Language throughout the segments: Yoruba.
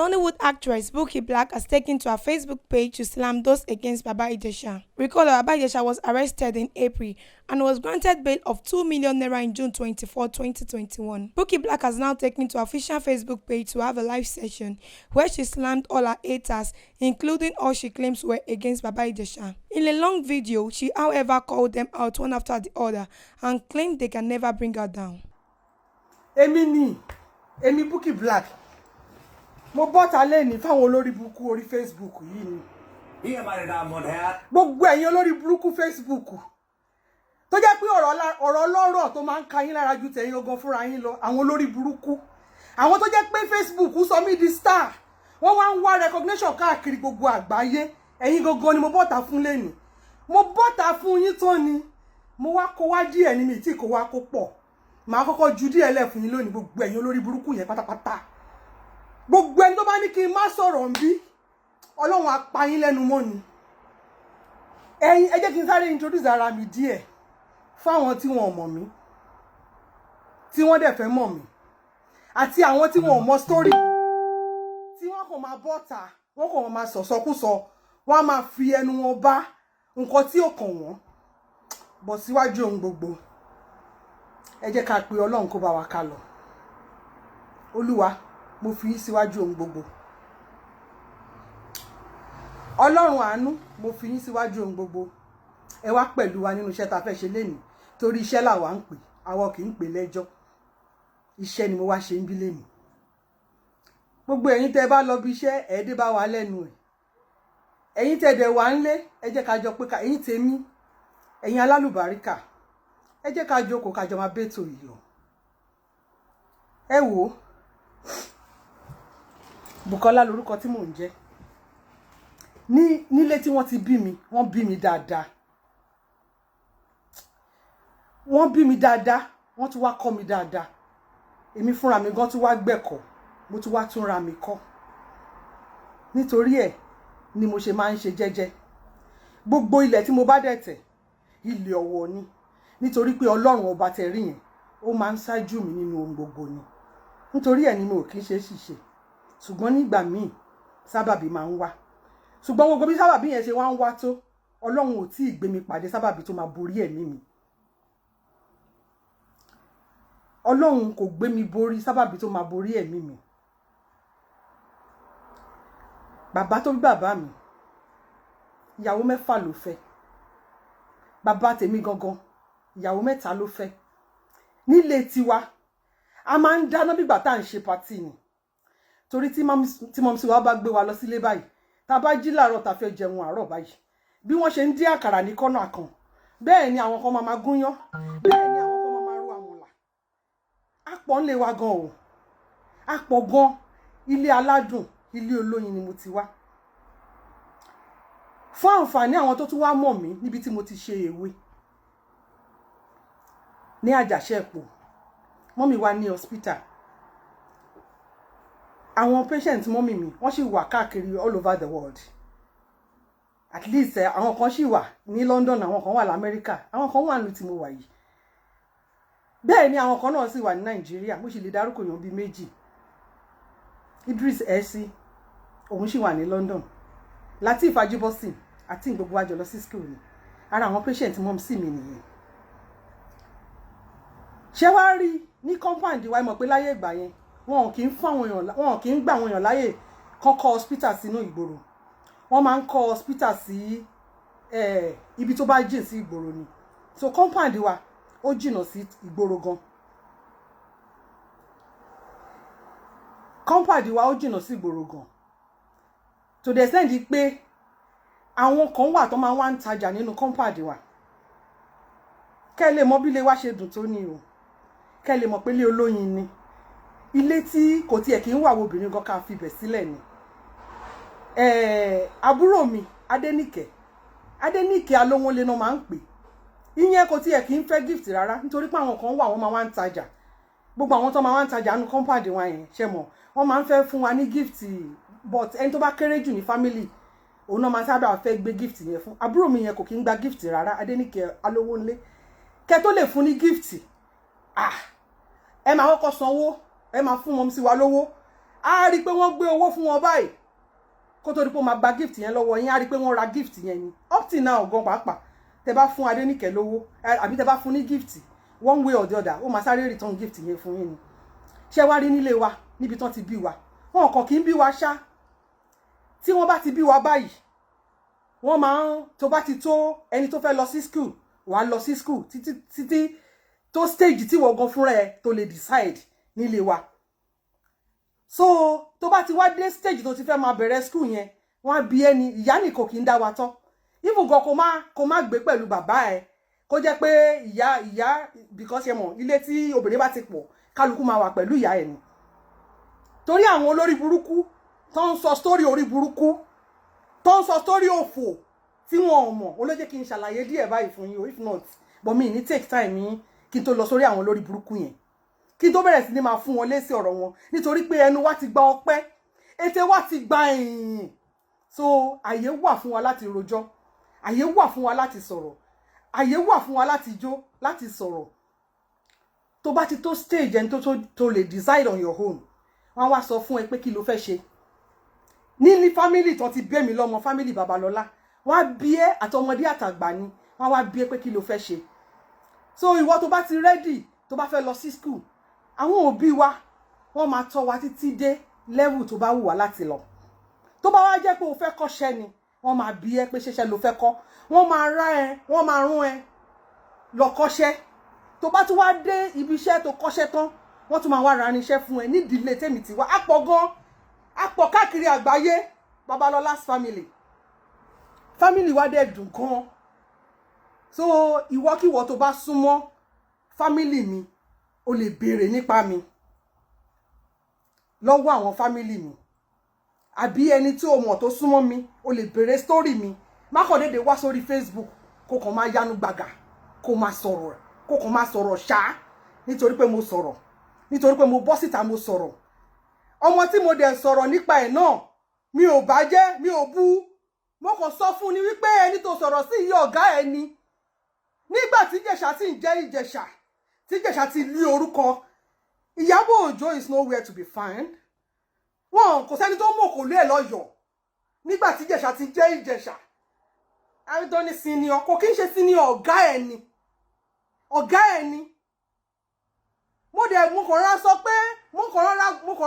Nollywood actress Bukky Black has taken to her Facebook page to slam those against Baba Ijesha. Recall that Baba Ijesha was arrested in April and was granted bail of 2 million naira in June 24, 2021. Bukky Black has now taken to her official Facebook page to have a live session where she slammed all her haters, including all she claims were against Baba Ijesha. In a long video, she however called them out one after the other and claimed they can never bring her down. Emi Bukky Black. Mo bọ́ta lẹ́ni fáwọn olórí burúkú orí Facebook yìí ni. Gbogbo ẹ̀yin olórí burúkú Facebook. Tó jẹ́ pé ọ̀rọ̀ ọlọ́rọ̀ tó máa ń ka yín lára ju tẹ̀yin ogan fúnra yín lọ. Àwọn olórí burúkú. Àwọn tó jẹ́ pé Facebook sọ mí di star. Wọ́n wá ń wá recognition káàkiri gbogbo àgbáyé. Ẹ̀yin gangan ni mo bọ́ta fún lẹ́ni. Mo bọ́ta fún yín tán ni. Mo wá kó wá díẹ̀ ni mi tí kò wá kó pọ̀. Màá kọ́kọ́ ju díẹ̀ lẹ̀ fún yín lónìí gbogbo ẹ̀yin olórí burúkú yẹn pátápátá. Gbogbo ẹni tó bá ní kí n má sọ̀rọ̀ nbí Ọlọ́run á pa yín lẹ́nu mọ́ ni. Ẹ̀yin ẹ jẹ́ kí n sáré introduce ara mi díẹ̀ fáwọn tí wọ́n mọ̀ mí tí wọ́n dẹ̀ fẹ́ mọ̀ mí àti àwọn tí wọ́n mọ̀ story tí wọ́n kàn máa bọ́ta wọ́n kàn máa sọ̀sọ́kúsọ wọ́n á máa fi ẹnu wọn bá nǹkan tí ó kàn wọ́n bọ̀ síwájú ohun gbogbo. Ẹ jẹ́ ká pe Ọlọ́run kó bá wa ká lọ. Olúwa mo fi yín síwájú ohun gbogbo. Ọlọ́run àánú mo fi yín síwájú ohun gbogbo. Ẹ wá pẹ̀lú wa nínú iṣẹ́ tá fẹ́ ṣe lénìí torí iṣẹ́ là wá ń pè àwa kì í pè lẹ́jọ́. Iṣẹ́ ni mo wá ṣe ń bí lénìí. Gbogbo ẹ̀yin tẹ́ bá lọ bí iṣẹ́ ẹ dé bá wa lẹ́nu ẹ̀. Ẹ̀yin tẹ́ dẹ̀ wá ńlé ẹ jẹ́ ká jọ pé ká ẹ̀yin tèmi ẹ̀yin alálùbáríkà ẹ jẹ́ ká jókòó ká jọ máa bẹ́tò yìí lọ. Ẹ wò Bùkọ́lá lorúkọ tí mò ń jẹ́. Nílé tí wọ́n ti bí mi, wọ́n bí mi dáadáa. Wọ́n bí mi dáadáa, wọ́n tún wá kọ́ mi dáadáa. Èmi fúnra mi gan tún wá gbẹ̀kọ́, mo tún wá tún ra mi kọ́. Nítorí ẹ̀ ni mo ṣe máa ń ṣe jẹ́jẹ́. Gbogbo ilẹ̀ tí mo bá dẹ̀ tẹ̀, ilẹ̀ ọ̀wọ̀ ni. Nítorí pé Ọlọ́run ọba tẹ́ rí yẹn, ó máa ń ṣáájú mi nínú ohun gbogbo ni. Nítorí ẹ̀ ni mo kì í ṣe ṣìṣe. Ṣùgbọ́n nígbà míì sábàbí máa ń wá. Ṣùgbọ́n gbogbo bí sábàbí yẹn ṣe wá ń wá tó, Ọlọ́run ò tí ì gbé mi pàdé sábàbí tó máa borí ẹ̀mí mi. Ọlọ́run kò gbé mi borí sábàbí tó máa borí ẹ̀mí mi. Bàbá tó bí bàbá mi, ìyàwó 4 ló fẹ́. Bàbá tèmi gangan, ìyàwó 3 ló fẹ́. Nílé tiwa, a máa ń dáná bí ìgbà tá à ń ṣe party ni. Torí tí mọ́mísí wa bá gbé wa lọ sílé báyìí, tá bá jí láàárọ̀ tá fẹ́ jẹun àárọ̀ báyìí. Bí wọ́n ṣe ń dín àkàrà ní kọ́nà kan, bẹ́ẹ̀ ni àwọn kan máa gúnyán, bẹ́ẹ̀ ni àwọn kan máa ro àmàlà. A pọ̀ ńlé wa gan o. A pọ̀ gan. Ilé aládùn, ilé olóyin ni mo ti wá. Fún àǹfààní àwọn tó tún wá mọ̀ mí níbi tí mo ti ṣe èwe. Ní Àjàṣẹ́pọ̀, mọ́mì wa ní hospital. Àwọn patient mọ́mì mi wọ́n sì wà káàkiri all over the world. At least àwọn kan sì wà ní London, àwọn kan wà l'Amẹ́ríkà, àwọn kan wà ní tí mo wà yìí. Bẹ́ẹ̀ ni àwọn kan náà sì wà ní Nàìjíríà, mo sì lè dárúkọ yàn bí 2. Idris Esi, òun sì wà ní London. Lateef Ajibosin àti gbogbo wa jọ lọ sí school ni. Ara àwọn patient mọ́mì sí mi nìyẹn. Ṣé wá rí ní compound wa mọ̀ pé láyé ìgbà yẹn wọn kì í gbà àwọn èèyàn láyè kán kọ́ hospital sínú ìgboro. Wọ́n máa ń kọ́ hospital sí ibi tó bá jìn sí ìgboro ni. So compound wa ó jìnnà sí ìgboro gan. Compound wa ó jìnnà sí ìgboro gan. To the extent pé àwọn kan wà tó máa wá ń tajà nínú compound wa. Kẹ́ lè mọ̀ bí ilé wa ṣe dùn tó ní o. Kẹ́ lè mọ̀ pé ilé olóyin ni. Ilé tí kò tiẹ̀ kí ń wà obìnrin gan ká fi bẹ̀ sílẹ̀ ni. Àbúrò mi Adéníkẹ́ Alówónlé náà máa ń pè. Ìyẹn kò tiẹ̀ kí ń fẹ́ gift rárá nítorí pé àwọn kan wà wọ́n máa wá ń tajà. Gbogbo àwọn tó máa wá ń tajà nínú compound wa yẹn ṣe mọ̀ wọ́n máa ń fẹ́ fún wa ní gift but ẹni tó bá kéré jù ní family òun náà máa sábà fẹ́ gbé gift yẹn fún. Àbúrò mi yẹn kò kí ń gba gift rárá Adéníkẹ́ Alówónlé. Kẹ́ tó lè fún ní gift ẹ máa kọ́kọ́ sanwó ẹ máa fún mọ́mísí wa lówó á rí pé wọ́n gbé owó fún wọn báyìí kó tó di pé ó máa gba gift yẹn lọ́wọ́ yín, á rí pé wọ́n ra gift yẹn ni up till now gan pàápàá tẹ bá fún Adéníkẹ́ lówó àbí tẹ bá fún ní gift one way or the other ó máa sáré return gift yẹn fún yín ni. ṣé wá rí nílé wa níbi tán ti bí wa wọn kàn kì í bí wa ṣá tí wọ́n bá ti bí wa báyìí wọ́n máa ń tó bá ti tó ẹni tó fẹ́ lọ sí school wàá lọ sí school títí tó stage tí wọ́n gan fúnra ẹ tó lè decide nílé wa. So tó bá ti wá dé stage tó ti fẹ́ máa bẹ̀rẹ̀ school yẹn wọ́n á bí ẹni ìyá nìkan kì í dá wa tán even gan kó má gbé pẹ̀lú bàbá ẹ kó jẹ́ pé ìyá because ẹ mọ̀ ilé tí obìnrin bá ti pọ̀ kálukú máa wà pẹ̀lú ìyá ẹ̀ ni. Torí àwọn olórí burúkú tó ń sọ story orí burúkú tó ń sọ story òfò tí wọn ò mọ̀ ó ló jẹ́ kí n ṣàlàyé díẹ̀ báyìí fún yín o if not but mi ní take time yín kí n tó lọ sórí àwọn olórí burúkú yẹn kí n tó bẹ̀rẹ̀ sí ní máa fún wọn lésì ọ̀rọ̀ wọn nítorí pé ẹnu wa ti gba ọpẹ́ ètè wa ti gba ẹ̀yìn so àyè wà fún wa láti rojọ́ àyè wà fún wa láti sọ̀rọ̀ àyè wà fún wa láti jó láti sọ̀rọ̀ tó bá ti tó stage ẹni tó lè decide on your own wọ́n wá sọ fún ẹ pé kí ló fẹ́ ṣe ní family tó ti bí mi lọ́mọ family Babalọ́lá wọ́n á bí ẹ àtọmọdé àtàgbà ni wọ́n wá bí ẹ pé kí ló fẹ́ ṣe so ìwọ tó bá ti ready tó bá fẹ́ lọ sí school àwọn òbí wa wọ́n máa tọ́ wa títí dé level tó bá wù wá láti lọ tó bá wá jẹ́ pé o fẹ́ kọ́ṣẹ́ ni wọ́n máa bí ẹ pé ṣẹṣẹ ló fẹ́ kọ́ wọ́n máa rán ẹ lọ kọ́ṣẹ́ tó bá tún wá dé ibi iṣẹ́ tó kọ́ṣẹ́ tán wọ́n tún máa wá ra irinṣẹ́ fún ẹ ní ìdílé tèmi tiwa àpọ̀ gan àpọ̀ káàkiri àgbáyé Babalọ́lá's family wa dẹ̀ dùn gan so ìwọ́kíwọ́ tó bá súnmọ́ family mi o lè béèrè nípa mi lọ́wọ́ àwọn family mi àbí ẹni tí o mọ̀ tó súnmọ́ mi o lè béèrè story mi má kàn dédé wá sórí Facebook kó kàn máa yánu gbàgà kó máa sọ̀rọ̀ ṣá nítorí pé mo sọ̀rọ̀ nítorí pé mo bọ́ síta mo sọ̀rọ̀ ọmọ tí mo dẹ̀ sọ̀rọ̀ nípa ẹ̀ náà mi ò bàjẹ́ mi ò bú mo kàn sọ fún ni wípé ẹni tó sọ̀rọ̀ sí iye ọ̀gá ẹ̀ ni nígbà tí Ìjẹ̀ṣà sì ń jẹ́ Ìjẹ̀ṣà tí Ìjẹ̀ṣà ti lé orúkọ Ìyábọ̀ Òjó is nowhere to be found wọn kò sẹ́ni tó mọ̀ kò lé ẹ̀ lọ́yọ̀ọ́ nígbà tí Ìjẹ̀ṣà ti jẹ́ Ìjẹ̀ṣà àrídọ́ni senior kò kí ń ṣe senior ọ̀gá ẹ̀ ni mo kàn rárá sọ pé mo kàn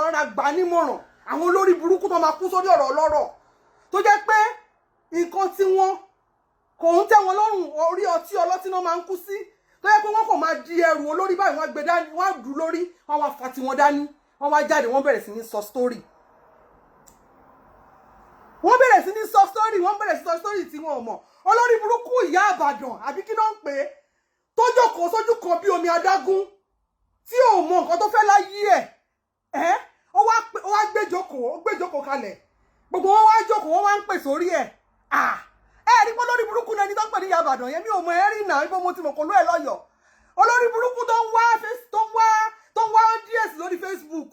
rárá gbà nímọ̀ràn àwọn olórí burúkú tó máa kú sórí ọ̀rọ̀ ọlọ́rọ̀ tó jẹ́ pé nǹkan tí wọ́n kò ń tẹ́ wọn lọ́rùn orí ọtí ọlọ́tí náà máa ń kú sí tó yẹ pé wọ́n kàn máa di ẹrù olórí báyìí wọ́n gbé dání wọ́n dùn lórí wọ́n wá fa tiwọn dání wọ́n wá jáde wọ́n bẹ̀rẹ̀ sí ní sọ story wọ́n bẹ̀rẹ̀ sí sọ story tí wọ́n mọ̀ olórí burúkú ìyá àbàdàn àbí kí ló ń pè é tó jókòó sójú kan bí omi adágún tí ò mọ nǹkan tó fẹ́ láyé ẹ̀ ó wá gbéjókòó kalẹ̀ gbogbo wọn wá jókòó wọn wá ń pè sórí ẹ̀ rí pé olórí burúkú náà ẹni tó ń pè ní ìyá àbàdàn yẹn mi ò mọ ẹ̀rí náà ibo mo ti mọ̀ kó ló ẹ̀ lọ́yọ̀ọ́ olórí burúkú tó ń wá díẹ̀ lórí Facebook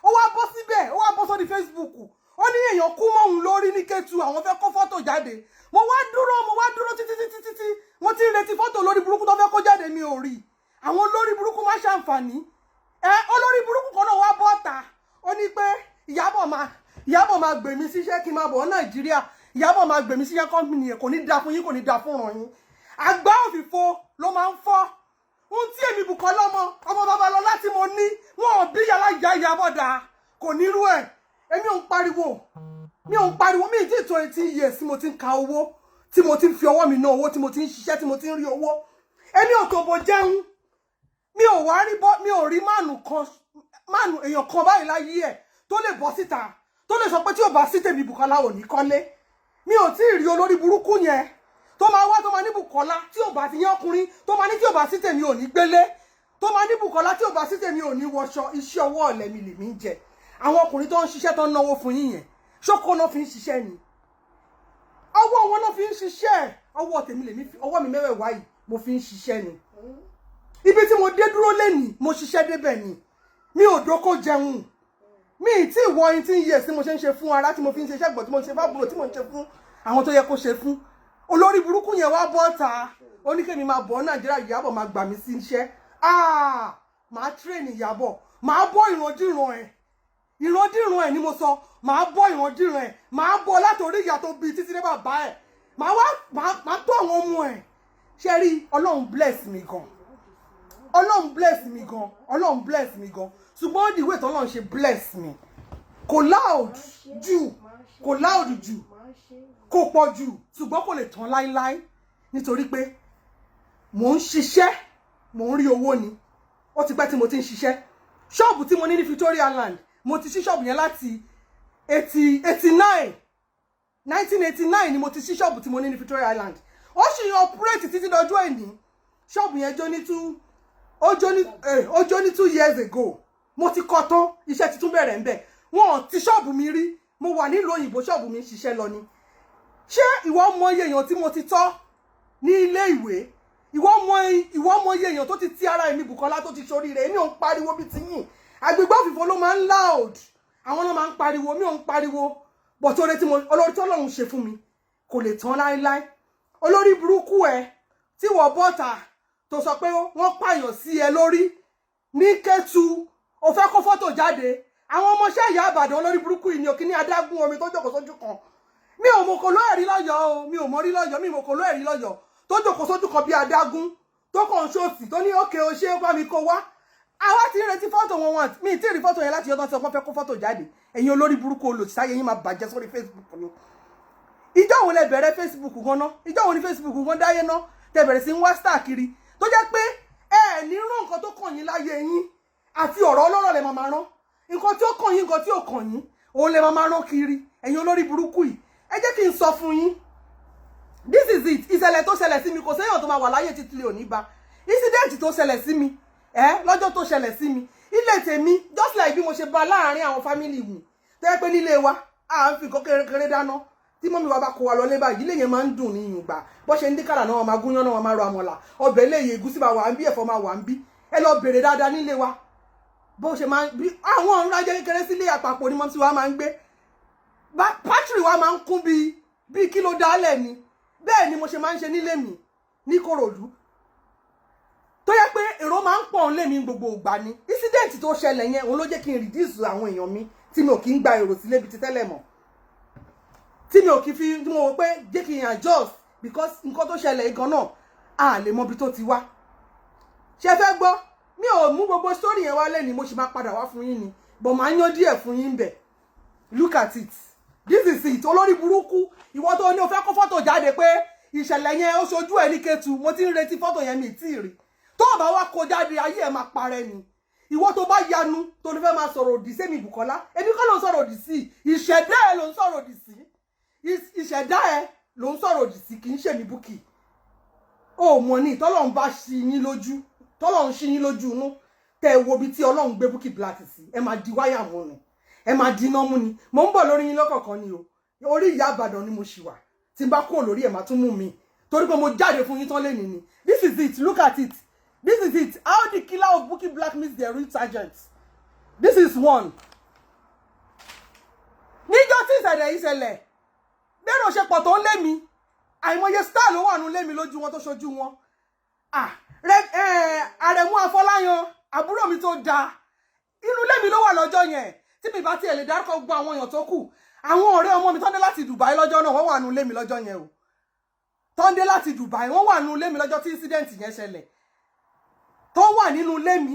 ó wá bọ́ síbẹ̀ ó wá bọ́ sórí Facebook ó ní èèyàn kú mọ́ òun lórí ní Kétu àwọn fẹ́ kó fọ́tò jáde mo wá dúró títí mo ti ń retí fọ́tò olórí burúkú tó fẹ́ kó jáde mi ò rí àwọn olórí burúkú má ṣàǹfààní olórí burúkú kan náà wá bọ́ta ó ní pé Ìyábọ̀ máa gbè mí síṣẹ́ kí n máa bọ̀ Nàìjíríà Ìyábọ̀ máa gbè mí síṣẹ́ kọ́mpìnì yẹn kò ní da fún yín kò ní da fún ràn yín àgbá òfìfo ló máa ń fọ́ ohun tí èmi Bùkọ́lá ọmọ Babalọ́lá tí mo ní wọn ò bí yàrá ìyá Ìyábọ̀ dá kò ní rú ẹ̀ èmi ò ń pariwo mi ì tí ì tó 18 years tí mo ti ń ka owó tí mo ti ń fi ọwọ́ mi ná owó tí mo ti ń ṣiṣẹ́ tí mo ti ń rí owó èmi ò tó bo jẹun mi ò rí mánu èèyàn kan báyìí láyé ẹ̀ tó lè bọ́ síta tó lè sọ pé tí ò bá sí tèmi Bùkọ́lá ò ní kọ́lé mi ò tí ì rí olórí burúkú yẹn tó máa wá tó máa ní Bùkọ́lá tí ò bá ti yán ọkùnrin tó máa ní tí ò bá sí tèmi ò ní gbélé tó máa ní Bùkọ́lá tí ò bá sí tèmi ò ní wọṣọ iṣẹ́ ọwọ́ ọ̀lẹ mi lèmi ń jẹ àwọn ọkùnrin tó ń ṣiṣẹ́ tó ń náwó fún yín yẹn ṣókó náà fi ń ṣiṣẹ́ ni ọwọ́ wọn náà fi ń ṣiṣẹ́ ọwọ́ tèmi lèmi ọwọ́ mi mẹ́wẹ̀ẹ̀wá yìí mo fi ń ṣiṣẹ́ ni ibi tí mo dé dúró lẹ́nìí mo ṣiṣẹ́ débẹ̀ ni mi ò dóko jẹun mi ì tí ìwọ ẹni tí ń yẹ sí mo ṣe ń ṣe fún ara tí mo fi ń ṣe iṣẹ́ gbọ̀n tí mo ń ṣe fábùrò tí mo ń ṣe fún àwọn tó yẹ kó ṣe fún olórí burúkú yẹn wá bọ́ ta oníkèmí máa bọ̀ Nàìjíríà Ìyábọ̀ máa gbà mí sí iṣẹ́ máa train Ìyábọ̀ máa bọ́ ìrandíran ẹ̀ ìrandíran ẹ̀ ni mo sọ màá bọ́ ìrandíran ẹ̀ màá bọ́ látòrí ìyá tó bí títí dé bàbá ẹ̀ màá tó àwọn ọmọ ẹ̀ ṣe rí Ọlọ́run bless mi gan Ọlọ́run bless mi gan Ọlọ́run bless mi gan ṣùgbọ́n the way tọ́lọ́run ṣe bless mi kò loud jù kò pọ̀ jù ṣùgbọ́n kò lè tán láíláí nítorí pé mò ń ṣiṣẹ́ mò ń rí owó ni ó ti pẹ́ tí mo ti ń ṣiṣẹ́ ṣọ́ọ̀bù tí mo ní ní Victoria Land mo ti ṣí ṣọ́ọ̀bù yẹn láti 1989 ni mo ti ṣí ṣọ́ọ̀bù tí mo ní ní Victoria Land ó sì operate títí dọjọ́ ẹ̀ní ṣọ́ọ̀bù yẹn jó ní 2 years ago mo ti kọ́ tán iṣẹ́ ti tún bẹ̀rẹ̀ ń bẹ̀ wọn ti ṣọ́ọ̀bù mi rí mo wà nílùú òyìnbó ṣọ́ọ̀bù mi ń ṣiṣẹ́ lọ ni ṣé ìwọ mọ iye èèyàn tí mo ti tọ́ ní ilé ìwé ìwọ mọ iye èèyàn tó ti ti ara èmi Bùkọ́lá tó ti ṣoríire èmi ò ń pariwo bí ti yìn agbègbè òfìfo ló máa ń loud àwọn ló máa ń pariwo mi ò ń pariwo bọ̀ tó retí mo olórí tó lọ́run ṣe fún mi kò lè tán láéláé olórí burúkú ẹ tí wọ́n bọ́ta tó sọ pé wọ́n pààyàn sí ẹ lórí ní Kétu ó fẹ́ kó fọ́tò jáde àwọn ọmọọṣẹ́ ìyá Ìbàdàn olórí burúkú yìí ni òkè ní adágún omi tó jókòó sójú kan mi ò mọ̀ kò ló ẹ̀rí lọ́yọ̀ọ́ o mi ò mọ̀ rí lọ́yọ̀ọ́ mi ò mọ̀ kò ló ẹ̀rí lọ́yọ̀ọ́ tó jókòó sójú kan bí adágún tó kàn ṣòsì tó ní òkè o ṣe é bá mi kó wá àwa ti ń retí fọ́tò wọn mi tí ì rí fọ́tò yẹn láti yọtọ̀ tí wọ́n fẹ́ kó fọ́tò jáde ẹ̀yin olórí burúkú olùsáyé yín máa bàjẹ́ sórí Facebook ni ìjọ́ wo lẹ bẹ̀rẹ̀ Facebook gan ná ìjọ́ wo ni Facebook gan dáyé ná tẹ bẹ̀rẹ̀ sí ń wá star kiri tó jẹ́ pé ẹ ní rán nǹkan tó kàn yín láyé yín àti ọ̀rọ̀ ọlọ́rọ̀ lẹ máa rán nǹkan tí ó kàn yín nǹkan tí ò kàn yín òun lẹ máa rán kiri ẹ̀yin olórí burúkú yìí ẹ jẹ́ kí n sọ fún yín this is it ìṣẹ̀lẹ̀ tó ṣẹlẹ̀ sí mi kò séèyàn tó máa wà láyé títí lè òní ba incident tó ṣẹlẹ̀ sí mi lọ́jọ́ tó ṣẹlẹ̀ sí mi ilé tèmi just like bí mo ṣe bá láàrin àwọn family mi tó yẹ pé nílé wa à ń fi nǹkan kékeré dáná tí mọ́mí wa bá kó wa lọlé báyìí ilé yẹn máa ń dùn ní ìyùngbà bó ṣe ń dín kàrà náà wọn máa gúnyán náà wọn máa ro àmọ̀là ọbẹ̀ eléyìí ẹ̀gúsí máa wà ń bí ẹ̀fọ́ máa wà ń bí ẹ lọ bèrè dáadáa nílé wa bó ṣe máa ń bí àwọn ọ̀run ajẹ́ kékeré sílé àpapọ̀ ni mọ́mí wa máa ń gbé pátírì wa máa ń kún bíi kíló dálẹ̀ ni bẹ́ẹ̀ ni mo ṣe máa ń ṣe nílé mi ní Kòròdú tó yẹ pé èrò máa ń pọ̀ nílé mi gbogbo ìgbà ni incident tó ṣẹlẹ̀ yẹn òun ló jẹ́ kí n reduce àwọn èèyàn mi tí mi ò kí ń gba èrò sílé bíi ti tẹ́lẹ̀ mọ́ tí mi ò kí fi tí mo wò pé jẹ́ kí n adjust because nǹkan tó ṣẹlẹ̀ gan náà a lè mọ ibi tó ti wá ṣe fẹ́ gbọ́ mi ò mú gbogbo story yẹn wá lẹ́ni mo sì máa padà wá fún yín ni but máa yán díẹ̀ fún yín bẹ̀ look at it this is it olórí burúkú ìwọ tó ní o fẹ́ kó fọ́tò jáde pé ìṣẹ̀lẹ̀ yẹn ó ṣojú ẹ̀ ní Kétu mo ti ń retí fọ́tò yẹn mi tí ì rí tó o bá wá kó jáde ayé ẹ̀ máa parẹ́ ni ìwọ tó bá yanu tó ní fẹ́ máa sọ̀rọ̀ òdì sí mi Bùkọ́lá èmi kọ́ ló ń sọ̀rọ̀ òdì sí ìṣẹ̀dá ẹ̀ ló ń sọ̀rọ̀ òdì sí ìṣẹ̀dá ẹ̀ ló ń sọ̀rọ̀ òdì sí kì í ṣe mi Bùkì ó mọ̀ ní tọ́lọ́run bá ṣí yín lójú tọ́lọ́run ṣí yín lójú inú tẹ́ ẹ wo ibi tí Ọlọ́run gbé Bukky Black sí ẹ máa di wáyà mọ́ ni ẹ máa di iná mú ni mo ń bọ̀ lórí yín lọ́kọ̀ọ̀kan ni o orí ìyá Ìbàdàn ni mo ṣì wà tí n bá kúrò lórí ẹ̀ máa tún mú mi torí pé mo jáde fún yín tán lé nìní this is it look at it this is it how the killer of Bukky Black meets their real sergeant this is one níjọ́ tí ìṣẹ̀lẹ̀ yìí ṣẹlẹ̀ bẹ́ẹ̀ ló ṣe pọ̀ tó ń lé mi àìmọye star ló wà nù lé mi lójú wọn tó ṣojú wọn Àrẹ̀mú Afọláyan àbúrò mi tó da inú ilé mi ló wà lọ́jọ́ yẹn tí mi bá tiẹ̀ lè dárúkọ gbọ́ àwọn èèyàn tó kù àwọn ọ̀rẹ́ ọmọ mi tó ń dé láti Dubai lọ́jọ́ náà wọ́n wà nù ilé mi lọ́jọ́ yẹn o tó ń dé láti Dubai wọ́n wà nù ilé mi lọ́jọ́ tí incident yẹn ṣẹlẹ̀ tó wà nínú ilé mi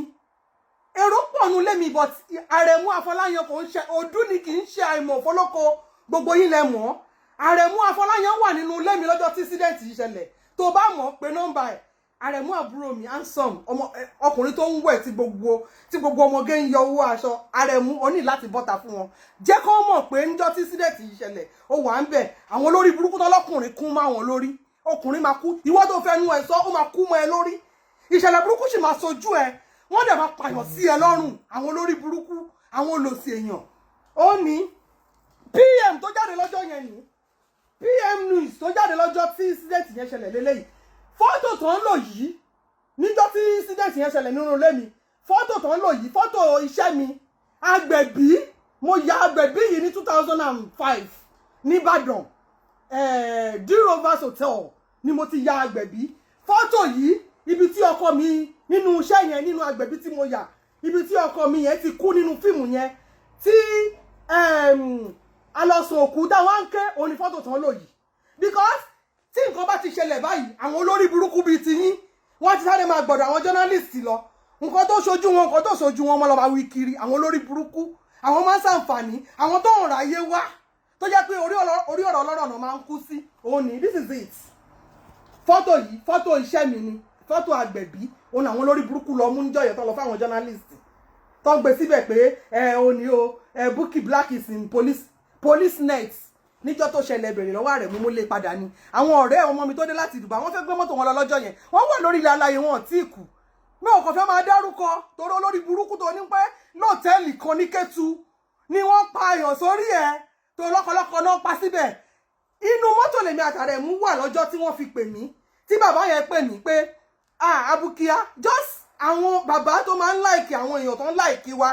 èrò pọ̀ nù ilé mi but Àrẹ̀mú Afọláyan kò ń ṣe ọdún ni kì í ṣe àìmọ̀ fọlọ́kọ gbogbo yín lẹ mọ̀ Àrẹ̀mú Afọláyan wà nínú ilé mi lọ́jọ́ tí incident yìí ṣẹlẹ̀ tó bá mọ̀ pé nọ́mbà ẹ̀ Àrẹ̀mú àbúrò mi handsome ọkùnrin tó ń wẹ̀ tí gbogbo ọmọge ń yọ owó aṣọ Àrẹ̀mú ó ní láti bọ́ta fún wọn jẹ́ kó mọ̀ pé níjọ́ tí incident yìí ṣẹlẹ̀ ó wà ń bẹ̀ àwọn olórí burúkú tọ́lọ́kùnrin kún mọ́ àwọn lórí ọkùnrin máa kú ìwọ tó fẹ́ nu ẹ̀ sọ ó máa kú mọ́ ẹ lórí ìṣẹ̀lẹ̀ burúkú sì máa sojú ẹ wọ́n dẹ̀ máa pààyàn sí ẹ lọ́rùn àwọn olórí burúkú àwọn olòṣì èèyàn ó ní PM tó jáde lọ́jọ́ yẹn ní PM News tó jáde lọ́jọ́ tí incident yẹn ṣẹlẹ̀ lélẹ́yìí fọ́tò tó ń lò yìí níjọ́ tí incident yẹn ṣẹlẹ̀ nínú ilé mi fọ́tò tó ń lò yìí fọ́tò iṣẹ́ mi agbẹ̀bí mo ya agbẹ̀bí yìí ní 2005 nìbàdàn D-Rovers Hotel ni mo ti ya agbẹ̀bí fọ́tò yìí ibi tí ọkọ mi nínú iṣẹ́ yẹn nínú agbẹ̀bí tí mo yà ibi tí ọkọ mi yẹn ti kú nínú fíìmù yẹn tí alọ́sùn òkú táwọn ń ké òun ni fọ́tò tán lò yìí because tí nǹkan bá ti ṣẹlẹ̀ báyìí àwọn olórí burúkú bíi tiyín wọ́n ti sáré máa gbọ́dọ̀ àwọn jọ́nálìsì lọ nǹkan tó ṣojú wọn wọ́n lọ máa wí kiri àwọn olórí burúkú àwọn máa ń ṣàǹfààní àwọn tó ń ráyé wá tó jẹ́ pé orí ọ̀rọ̀ ọlọ́rọ̀ náà máa ń kú sí òun ni this is it fọ́tò yìí fọ́tò iṣẹ́ mi ni fọ́tò àgbẹ̀bí òun àwọn olórí burúkú lọ mú níjọ́ yẹn tó lọ fáwọn jọ́nálìsì tó ń gbé síbẹ̀ pé òní o Bukky Black is in police net níjọ́ tó ṣẹlẹ̀ bèrè lọ́wọ́ rẹ̀ mú lé padà ni àwọn ọ̀rẹ́ ọmọ mi tó dé láti Dubai wọ́n fẹ́ gbé mọ́tò wọn lọ lọ́jọ́ yẹn wọ́n wà lórí ilẹ̀ aláyé wọn tí kù mi ò kàn fẹ́ máa dárúkọ torí olórí burúkú tó ní pé lọ́tẹ́ẹ̀lì kan ní Kétu ni wọ́n pa èèyàn sórí ẹ̀ tó lọ́kọ̀lọ́kọ̀ náà pa síbẹ̀ inú mọ́tò lèmi àtàrẹ̀ mú wà lọ́jọ́ tí wọ́n fi pè mí tí bàbá yẹn pè mí pé Abukia just àwọn bàbá tó máa ń láìkì àwọn èèyàn tó ń láìkì wa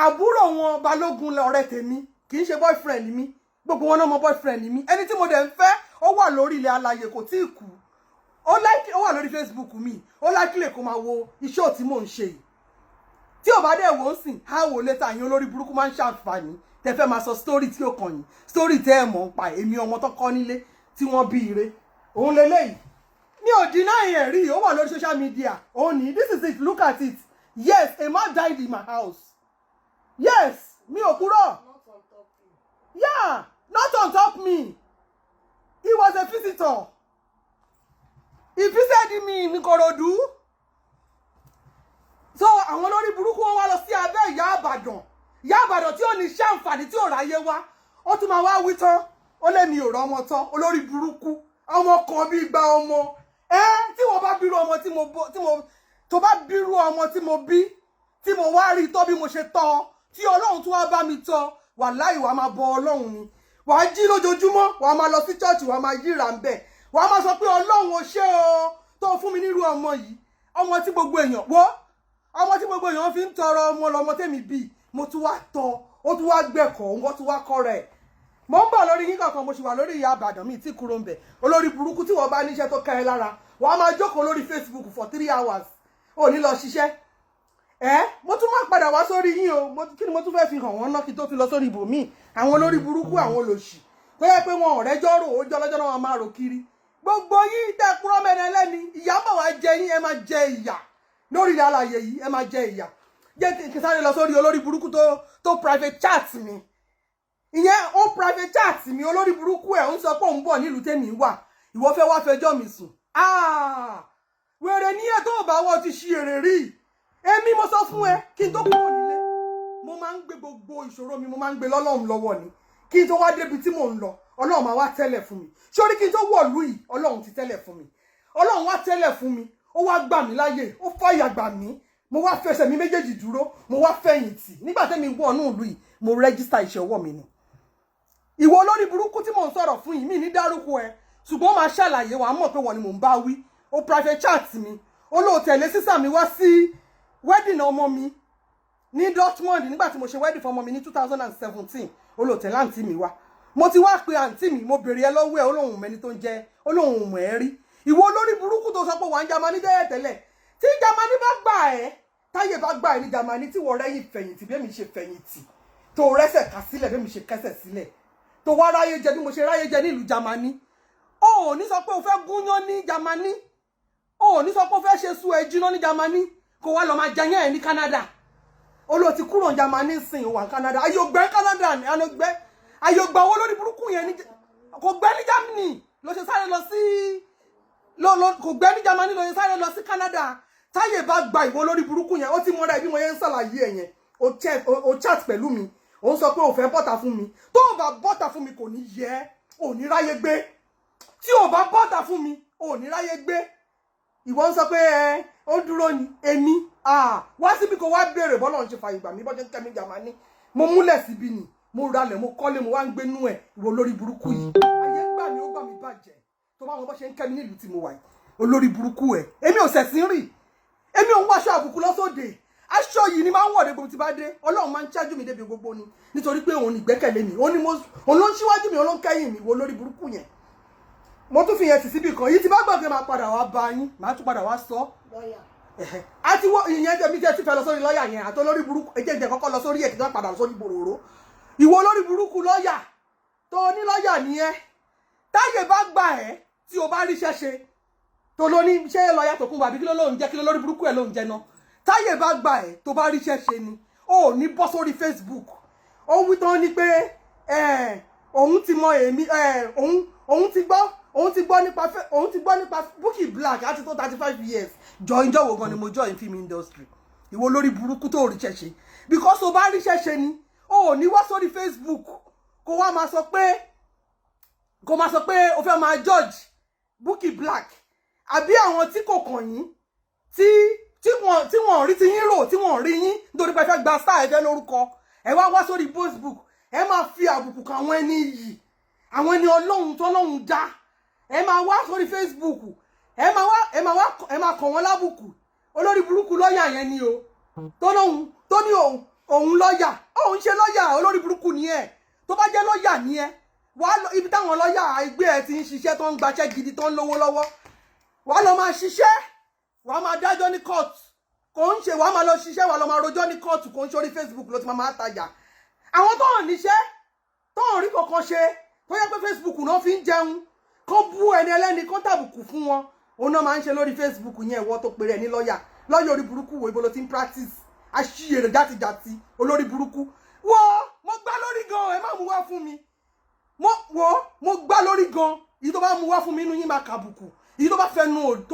àbúrò wọn Balógun lọ̀rẹ́ tèmi kì í ṣe boyfriend mi gbogbo wọn náà mọ boyfriend mi ẹni tí mo dẹ̀ ń fẹ́ ó wà lórí ilẹ̀ alàyè kò tí ì kú ó wà lórí Facebook mi ó láìkílẹ̀ kó máa wo iṣẹ́ òtí mò ń ṣe yìí tí ò bá dẹ̀ wò ó sìn á wò létà yín olórí burúkú máa ń ṣàǹfààní tẹ fẹ́ máa sọ story tí ó kàn yín story tẹ́ ẹ̀ mọ̀ ń pa èmi ọmọ tó kọ́ nílé tí wọ́n bí ire òun leléyìí mi ò deny ẹ̀ rí ó wà lórí social media òun ní this is it look at it yes a man died in my house yes mi ò kúrò yeah not on top me he was a visitor he visited me in Ikorodu so àwọn olórí burúkú wọn wá lọ sí abẹ́ ìyá àbàdàn tí ò ní ṣe àǹfààní tí ò ráyé wá ó tún máa wá wí tán ó lé mi ò rọ ọmọ tán olórí burúkú ọmọ kan bí gba ọmọ tí wọ́n bá bírú ọmọ tó bá bírú ọmọ tí mo bí tí mo wá rí tọ́ bí mo ṣe tọ́ tí Ọlọ́run tún wá bá mi tọ́ wàláhì wàá máa bọ Ọlọ́run ni wàá jí lójoojúmọ́ wàá máa lọ sí church wàá máa yíra ń bẹ̀ wàá máa sọ pé Ọlọ́run ò ṣe o tó fún mi nírú ọmọ yìí ọmọ tí gbogbo èèyàn fi ń tọrọ ọmọ lọmọ tèmi bí mo tún wá tọ́ ó tún wá gbẹ̀kọ́ wọ́n tún wá kọ́ rẹ̀ mo ń bọ̀ lórí yín kankan mo sì wà lórí ìyá àbàdàn mi tí kúrò ń bẹ̀ olórí burúkú tí wọ́n bá níṣẹ́ tó ká ẹ lára wàá máa jókòó lórí Facebook for 3 hours ò ní lọ ṣiṣẹ́ mo tún máa padà wá sórí yín o kí ni mo tún fẹ́ fi hàn wọ́n náà kí tó fi lọ sórí ibòmíì àwọn olórí burúkú àwọn olòṣì tó yẹ pé wọn ọ̀rẹ́ jọ́rò ó jọ́lọ́jọ́ náà wọn máa rò kiri gbogbo yín tẹ́ kúrọ́ mẹ́rin ẹlẹ́ni ìyá mọ̀ wá jẹ yín ẹ máa jẹ ìyà lórí ilẹ̀ alàyè yìí ẹ máa jẹ ìyà jẹ́ kí sáré lọ sórí olórí burúkú tó private chat mi ìyẹn ó private chat mi olórí burúkú ẹ̀ ń sọ pé òun bọ̀ nílùú tèmi wà ìwọ fẹ́ wá fẹjọ́ mi sùn wèrè ní ẹ̀ tó bá wọ́n ti ṣe èrè rí èmi mo sọ fún ẹ kí n tó kúrò nílé mo máa ń gbé gbogbo ìṣòro mi mo máa ń gbé lọ́lọ́run lọ́wọ́ ni kí n tó wá débi tí mò ń lọ Ọlọ́run máa wá tẹ́lẹ̀ fún mi sórí kí n tó wọ̀lú yìí Ọlọ́run ti tẹ́lẹ̀ fún mi Ọlọ́run wá tẹ́lẹ̀ fún mi ó wá gbà mí láyè ó fàyà gbà mí mo wá fẹsẹ̀ mi méjèèjì dúró mo wá fẹ̀yìntì nígbà tẹ́mi wọ̀ ní ìlú yìí mo rẹ́gísítà iṣẹ́ ọwọ́ mi ni ìwọ olórí burúkú tí mò ń sọ̀rọ̀ fún yìí mi ní dárúkọ ẹ ṣùgbọ́n máa ṣàlàyé wàá mọ̀ pé wọ́n ni mò ń bá wí ó private chat mi ó lóò tẹ̀lé sísà mi wá sí wedding ọmọ mi ní Dortmund nígbà tí mo ṣe wedding fún ọmọ mi ní 2017 ó lóò tẹ̀lé àǹtí mi wá mo ti wá pe àǹtí mi mo bèrè ẹ lọ́wọ́ ẹ olóhùn mẹ́ni tó ń jẹ́ olóhùn mọ̀ ẹ́ rí ìwọ olórí burúkú tó sọ pé wà ń Jámánì dẹ́yẹ̀ tẹ́lẹ̀ tí Jámánì bá gbà ẹ́ táyé bá gbà ẹ́ ní Jámánì tí wọ́n rẹ́yìn fẹ̀yìntì bí èmi ṣe fẹ̀yìntì tó rẹ́sẹ̀ ká sílẹ̀ bí èmi ṣe kẹ́sẹ̀ sílẹ̀ tó wá ráyé jẹ bí mo ṣe ráyé jẹ nílùú Jámánì ó ní sọ pé o fẹ́ gúnyán ní Jámánì ó ní sọ pé o fẹ́ ṣe sú ẹ jiná ní Jámánì kó wá lọ máa jẹyàn ẹ ní Canada olóò ti kúrò ní Jámánì sìn wà ní Canada ayọ̀gbẹ́ Canada ni ayọ̀gbẹ́ owó lórí burúkú yẹn kò gbẹ́ ní Germany ló ṣe sáré lọ sí kò gbẹ́ ní Jámánì ló ṣe sáré lọ sí Canada táyé bá gba ìwọ lórí burúkú yẹn ó ti mọ́ra ẹbí mo yẹn ń ṣàlàyé ẹ̀ yẹn o chat pẹ̀lú mi ó ń sọ pé o fẹ́ bọ́ta fún mi tó o bá bọ́ta fún mi kò ní yẹ ò ní ráyé gbé tí o bá bọ́ta fún mi ò ní ráyé gbé ìwọ ń sọ pé ó dúró ni èmi wá síbi kò wá béèrè bọ́lọ̀ ń ṣe fàyè gbà mí bọ́jọ́ ń kẹ́mi Jámánì mo múlẹ̀ síbi ni mo ralẹ̀ mo kọ́lé mo wá ń gbénú ẹ̀ ìwọ lórí burúkú yìí ayé gbà mí ó gbà mí bàjẹ́ tó bá wọn bọ́ ṣe ń kẹ́mi nílùú tí mo wà yìí olórí burúkú ẹ̀ èmi ò ṣẹ̀sìn rì èmi ò ń wáṣọ àbùkù lọ́sọ̀dẹ̀ aṣọ yìí ni máa ń wọ̀dé gbogbo tí bá dé Ọlọ́run máa ń ṣáájú mi débi gbogbo ni nítorí pé òun ìgbẹ́kẹ̀lé mi òun ló ń ṣíwájú mi òun ló ń kẹ́yìn mi ìwọ lórí burúkú yẹn mo tún fi yẹn tì síbì kan yìí tí bá gbàgbé máa padà wá bá yín máa tún padà wá sọ àti wọ́n ìyẹn tẹ̀mí tẹ́ ti fẹ́ lọ sórí lọ́ọ̀yà yẹn àti olórí burúkú ẹjẹ́ kọ́kọ́ lọ sórí ẹ̀ kí wọ́n padà lọ sórí bòròró ìwọ olórí burúkú lọ́ọ̀yà tó ní lọ́ọ̀yà nìyẹn táyé bá gbà ẹ́ tí o bá ríṣẹ́ ṣe tó ló ní ṣé lọ́ọ̀yà tó kún wà bí kí ló lóun jẹ́ kí ló lórí burúkú ẹ̀ lóun jẹ́ náà táyé bá gbà ẹ́ tó bá ríṣẹ́ ṣe ni ó ní bọ́ sórí Facebook ó wí tán ní pé òun ti mọ èmi òun ti gbọ́ nípa Bukky Black àti tó 35 years join wo gan ni mo join film industry ìwọ lórí burúkú tó ríṣẹ́ ṣe because o bá ríṣẹ́ ṣe ni o ní wá sórí Facebook kó wá máa sọ pé o fẹ́ máa judge Bukky Black àbí àwọn tí kò kàn yín tí wọ́n rí ti yín rò tí wọ́n rí yín nítorí pé ẹ fẹ́ gba star ẹ̀fẹ́ lórúkọ ẹ wá sórí Facebook ẹ máa fi àbùkù kan àwọn ẹni yìí àwọn ẹni ọlọ́run tọ́lọ́run dá ẹ máa wá sórí Facebook ẹ máa kàn wọ́n lábùkù olórí burúkú lọ́ọ̀yà yẹn ni o tó ní òun lọ́ọ̀yà òun ṣe lọ́ọ̀yà olórí burúkú ni ẹ tó bá jẹ́ lọ́ọ̀yà ni ẹ wàá lọ ibi táwọn lọ́ọ̀yà ẹgbẹ́ ẹ ti ń ṣiṣẹ́ tó ń gbaṣẹ́ gidi tó ń lówó lọ́wọ́ wàá lọ máa ṣiṣẹ́ wàá máa dájọ́ ní court kò ń ṣe wàá máa lọ ṣiṣẹ́ wàá lọ máa rojọ́ ní court kò ń ṣe orí Facebook ló ti máa tajà àwọn tó hàn níṣẹ́ tó hàn rí kankan ṣe tó yẹ pé Facebook náà fi ń jẹun kó bú ẹni ẹlẹ́ni kó tàbùkù fún wọn òun náà máa ń ṣe lórí Facebook yẹn ìwọ tó pèrè ní lọ́ọ̀yà orí burúkú wo ibo ló ti ń practice aṣíyèrè játijàti olórí burúkú wo mo gbá lórí gan ẹ má mú wá fún mi mo gbá lórí gan èyí tó bá mú wá fún mi inú yín máa kàbùkù èyí tó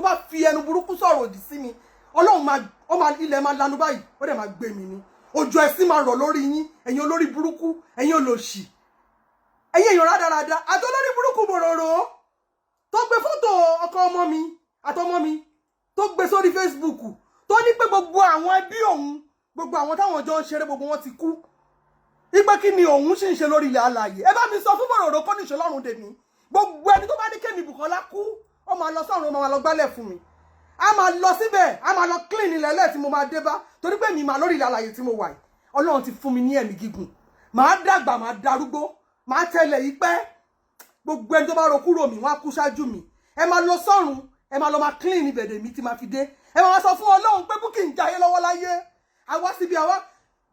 bá fi ẹnu burúkú sọ̀rọ̀ òdì sí mi ọlọ́run ilẹ̀ máa lanu báyìí ó dẹ̀ máa gbé mi ni òjò ẹ̀sìn máa rọ̀ lórí yín ẹ̀yin olórí burúkú ẹ̀yin olòṣì ẹ̀yin èèyàn rádaràda àti olórí burúkú bòròrò tó gbé fọ́tò ọkọ ọmọ mi àtọmọ mi tó gbé sórí Facebook tó ní pé gbogbo àwọn ẹbí òun gbogbo àwọn táwọn jọ ń ṣeré gbogbo wọn ti kú ipe kí ni òun sì ń ṣe lórí ilẹ̀ alààyè ẹ bá mi sọ fún bòròrò kó níṣẹ́ lọ́rùn dèmí gbogbo ẹni tó bá ní kémi Bùkọ́lá kú ó máa lọ sọ́run ó máa lọ gbálẹ̀ fún mi a máa lọ síbẹ̀ a máa lọ clean ilẹ̀ lẹ́ẹ̀ tí mo máa dé bá torí pé mi máa lórí ilẹ̀ alààyè tí mo wà yìí Ọlọ́run ti fún mi ní ẹ̀mí gígùn màá dàgbà màá darúgbó màá tẹ̀lé yìí pẹ́ gbogbo ẹni tó bá ro kúrò mi wọ́n á kú ṣáájú mi ẹ máa lọ sọ́run ẹ máa lọ máa clean ibẹ̀dẹ̀ mi tí máa fi dé ẹ máa sọ fún Ọlọ́run pé Bukky ń jayé lọ́wọ́ láyé àwa síbi àwa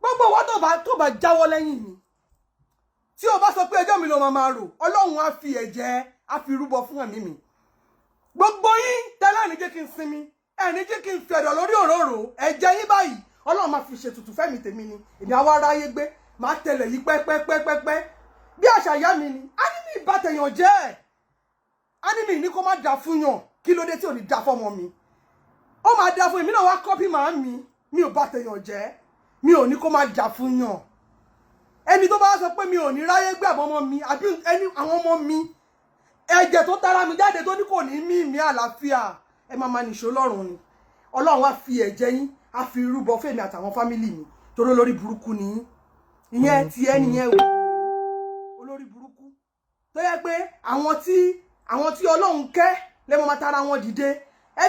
gbogbo wa tó bá jáwọ́ lẹ́yìn mi tí o bá sọ pé ẹjọ́ mi ló máa rò Ọlọ́run á fi ẹ̀jẹ̀ á fi rúbọ fún ẹ̀mí mi gbogbo yín tẹ́lẹ̀ ní jẹ́ kí n sinmi ẹni jẹ́ kí n fẹ̀dọ̀ lórí òróró ẹ̀jẹ̀ yín báyìí Ọlọ́run máa fi ṣètùtù fẹ́mi tèmi ni èmi àwa aráyé gbé máa tẹ̀lé yìí pẹ́pẹ́pẹ́pẹ́ bí àṣà ìyá mi ni á ní mi ìbátẹ̀yàn jẹ́ á ní mi ní kó má dà fún yàn kí ló dé tí ò ní dà fọ́mọ mi ó máa dà fún èmi náà wá kọ́pì màá mi ò bátẹ̀yàn jẹ́ mi ò ní kó má dà fún yàn ẹni tó bá sọ pé mi ò ní ráyé gbé àbọ̀mọ mi àbí ẹni àwọn ọmọ mi ẹ̀jẹ̀ tó tara mi jáde tó ní kò ní mí àlàáfíà ẹ máa nìṣó lọ́rùn ni Ọlọ́run á fi ẹ̀jẹ̀ yín á fi rúbọ fèmi àtàwọn fámìlì mi torí olórí burúkú ni ìyẹn ti ẹnìyẹn olórí burúkú tó yẹ pé àwọn tí Ọlọ́run kẹ́ lẹ́mọ̀ máa tara wọn dìde ẹ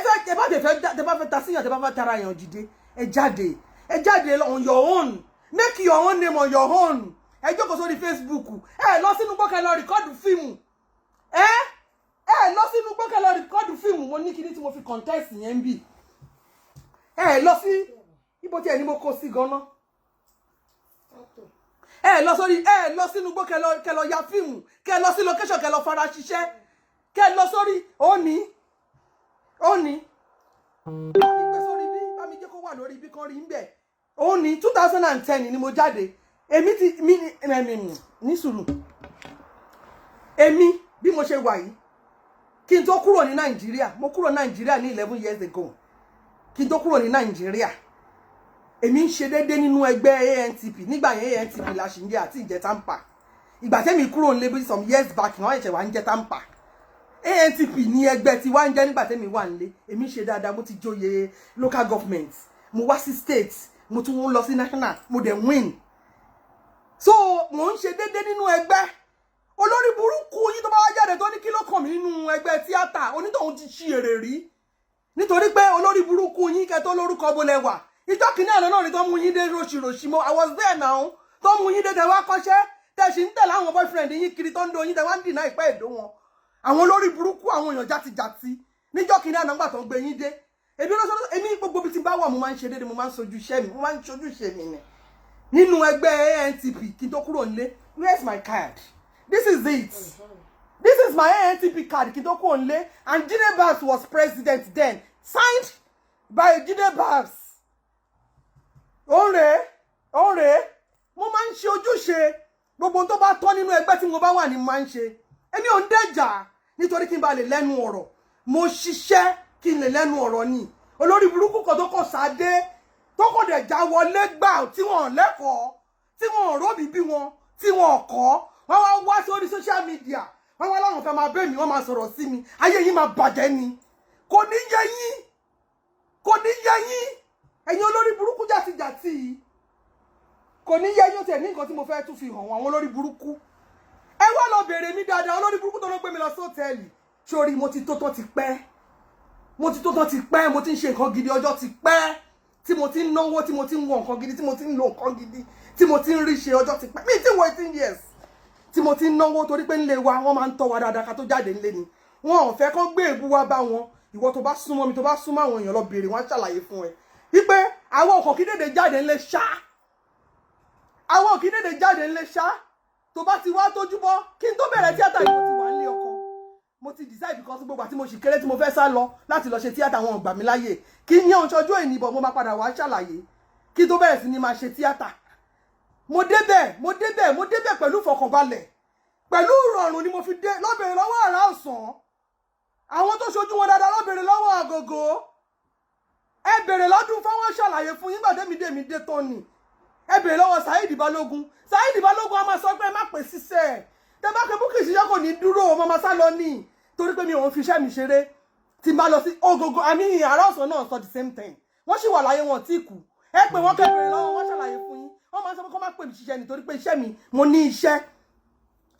bá fẹ́ ta síyàn tẹ bá fẹ́ tara yàn dìde ẹ jáde on your own make your own name on your own ẹ jókòó sórí Facebook ẹ lọ sínú gbọ́kẹ́ lọ rìkọ́dù fíìmù ẹ lọ sínú gbọ́kẹ́ lọ rìkọ́dù fíìmù mo ní kíní tí mo fi contest yẹn bì ẹ lọ sí ibo tí ẹ ní mo kó sí ganan ẹ lọ sínú gbọ́kẹ́ lọ ya fíìmù kẹ lọ sí location kẹ lọ fara ṣiṣẹ́ kẹ lọ sórí òní ìgbé sórí bí bá mi jẹ́ kó wà lórí ibi kan rí ń bẹ̀ òní 2010 ni mo jáde èmi ti ní sùúrù èmi bí mo ṣe wà yìí kí n tó kúrò ní Nàìjíríà mo kúrò Nàìjíríà ní 11 years ago kí n tó kúrò ní Nàìjíríà èmi ń ṣe déédé nínú ẹgbẹ́ ANTP nígbà yẹn ANTP la ṣì ń jẹ àti ìjẹ tampa ìgbà tẹ́mi kúrò nílé bí some years back náà ẹ̀ṣẹ̀ wà ń jẹ tampa ANTP ní ẹgbẹ́ tí wá ń jẹ́ nígbà tẹ́mi wà nílé èmi ṣe dáadáa mo ti joyè local government mo wá sí state mo tún lọ sí national mo dẹ̀ win so mo ń ṣe déédé nínú ẹgbẹ́ olórí burúkú yìí tó bá wá jáde tó ní kí ló kàn mí nínú ẹgbẹ́ tíátà onítọ̀hún ti ṣí èrè rí nítorí pé olórí burúkú yín kẹ́ tó lórúkọ bolẹ̀ wà ìjọ kìíní àná náà ni tó mú yín dé ròṣìròṣì mo I was there now tó mú yín dé tẹ wá kọ́ṣẹ́ tẹ sì ń tẹ̀lé àwọn boyfriend yín kiri tó ń do yín tẹ wá ń dìnnà ìpẹ́ èdò wọn àwọn olórí burúkú àwọn èèyàn játijàti níjọ kìíní àná gbà tó ń gbé yín dé èmi ló sọ èmi gbogbo bí ti bá wà mo máa ń ṣe déédéé mo máa ń sojú iṣẹ́ mi mo máa ń sojú iṣẹ́ mi ni nínú ẹgbẹ́ ANTP kí n tó kúrò nílé where's my card this is it this is my ANTP card kí n tó kúrò nílé and Jide Babs was president then signed by Jide Babs ọ̀rẹ́ mo máa ń ṣe ojúṣe gbogbo tó bá tọ́ nínú ẹgbẹ́ tí mo bá wà ní mo máa ń ṣe èmi ò ń dẹ́jà nítorí kí n bá lè lẹ́nu ọ̀rọ̀ mo ṣiṣẹ́ kí n lè lẹ́nu ọ̀rọ̀ ni olórí burúkú kan tó kọ̀ sáadé tó kọ̀ dẹ̀ já wọlé gbà tí wọ́n lẹ́kọ̀ọ́ tí wọ́n róbì bí wọn tí wọ́n kọ́ wọ́n wá sórí social media wọ́n wá láwọn fẹ́ máa bẹ́ mi wọ́n máa sọ̀rọ̀ sí mi ayé yín máa bàjẹ́ ni kò ní yẹ yín ẹ̀yin olórí burúkú jàtijàti kò ní yẹ yín tẹ̀ ní nǹkan tí mo fẹ́ tún fi hàn àwọn olórí burúkú ẹ wá lọ bèrè mi dáadáa olórí burúkú tó ló gbé mi lọ sí hòtẹ́ẹ̀lì sórí mo ti tó tán ti pẹ́ mo ti ń ṣe nǹkan gidi ọjọ́ ti pẹ́ tí mo ti ń náwó tí mo ti ń wọ nǹkan gidi tí mo ti ń lo nǹkan gidi tí mo ti ń rí ṣe ọjọ́ ti pẹ́ mi ti wọ 18 years tí mo ti ń náwó torí pé ńlé wa wọ́n máa ń tọ́ wa dáadáa ká tó jáde ńlé ni wọn ò fẹ́ kán gbé èébú wá bá wọn ìwọ tó bá súnmọ́ mi tó bá súnmọ́ àwọn èèyàn lọ bèrè wọn á ṣàlàyé fún ẹ wípé àwọn ọkọ̀ kí dédé jáde ńlé ṣá àwọn òkè dédé jáde ńlé ṣá tó bá ti wá tójú bọ́ kí n tó bẹ̀rẹ̀ tíátà yìí mo ti wà nílé ọkọ mo ti decide because gbogbo àti mo sì kéré tí mo fẹ́ sá lọ láti lọ ṣe tíátà wọn ò gbà mí láyè kí n yàn ọjọ́ ìnìbọn mo máa padà wá ṣàlàyé kí tó bẹ̀rẹ̀ sí ni máa ṣe tíátà mo débẹ̀ pẹ̀lú ìfọkànbalẹ̀ pẹ̀lú ìrọ̀rùn ni mo fi dé lọ́bẹ̀rẹ̀ lọ́wọ́ àrà ọ̀sán àwọn tó ṣojú wọn dáadáa lọ́bẹ̀rẹ̀ lọ́wọ́ àgògò ẹ bèrè lọ́dún fáwọn ṣàlàyé fún yín gbàdémídémi dé tán ni ẹ bèrè lọ́wọ́ Saheed Balógun a máa sọ pé ẹ má pè síṣẹ́ tẹ bá pé Bukky ṣiṣẹ́ kò ní dúró ọmọ máa sá lọ ní torí pé mi ò ń fi iṣẹ́ mi ṣeré tí n bá lọ sí Ògògò àmì àrà ọ̀sán náà sọ the same thing wọ́n sì wà láyé wọn tí kù ẹ pé wọ́n kẹ́bẹ̀rẹ̀ lọ́wọ́ wọ́n ṣàlàyé fún yín wọ́n máa sọ pé kọ́ má pè mí ṣiṣẹ́ nítorí pé iṣẹ́ mi mo ní iṣẹ́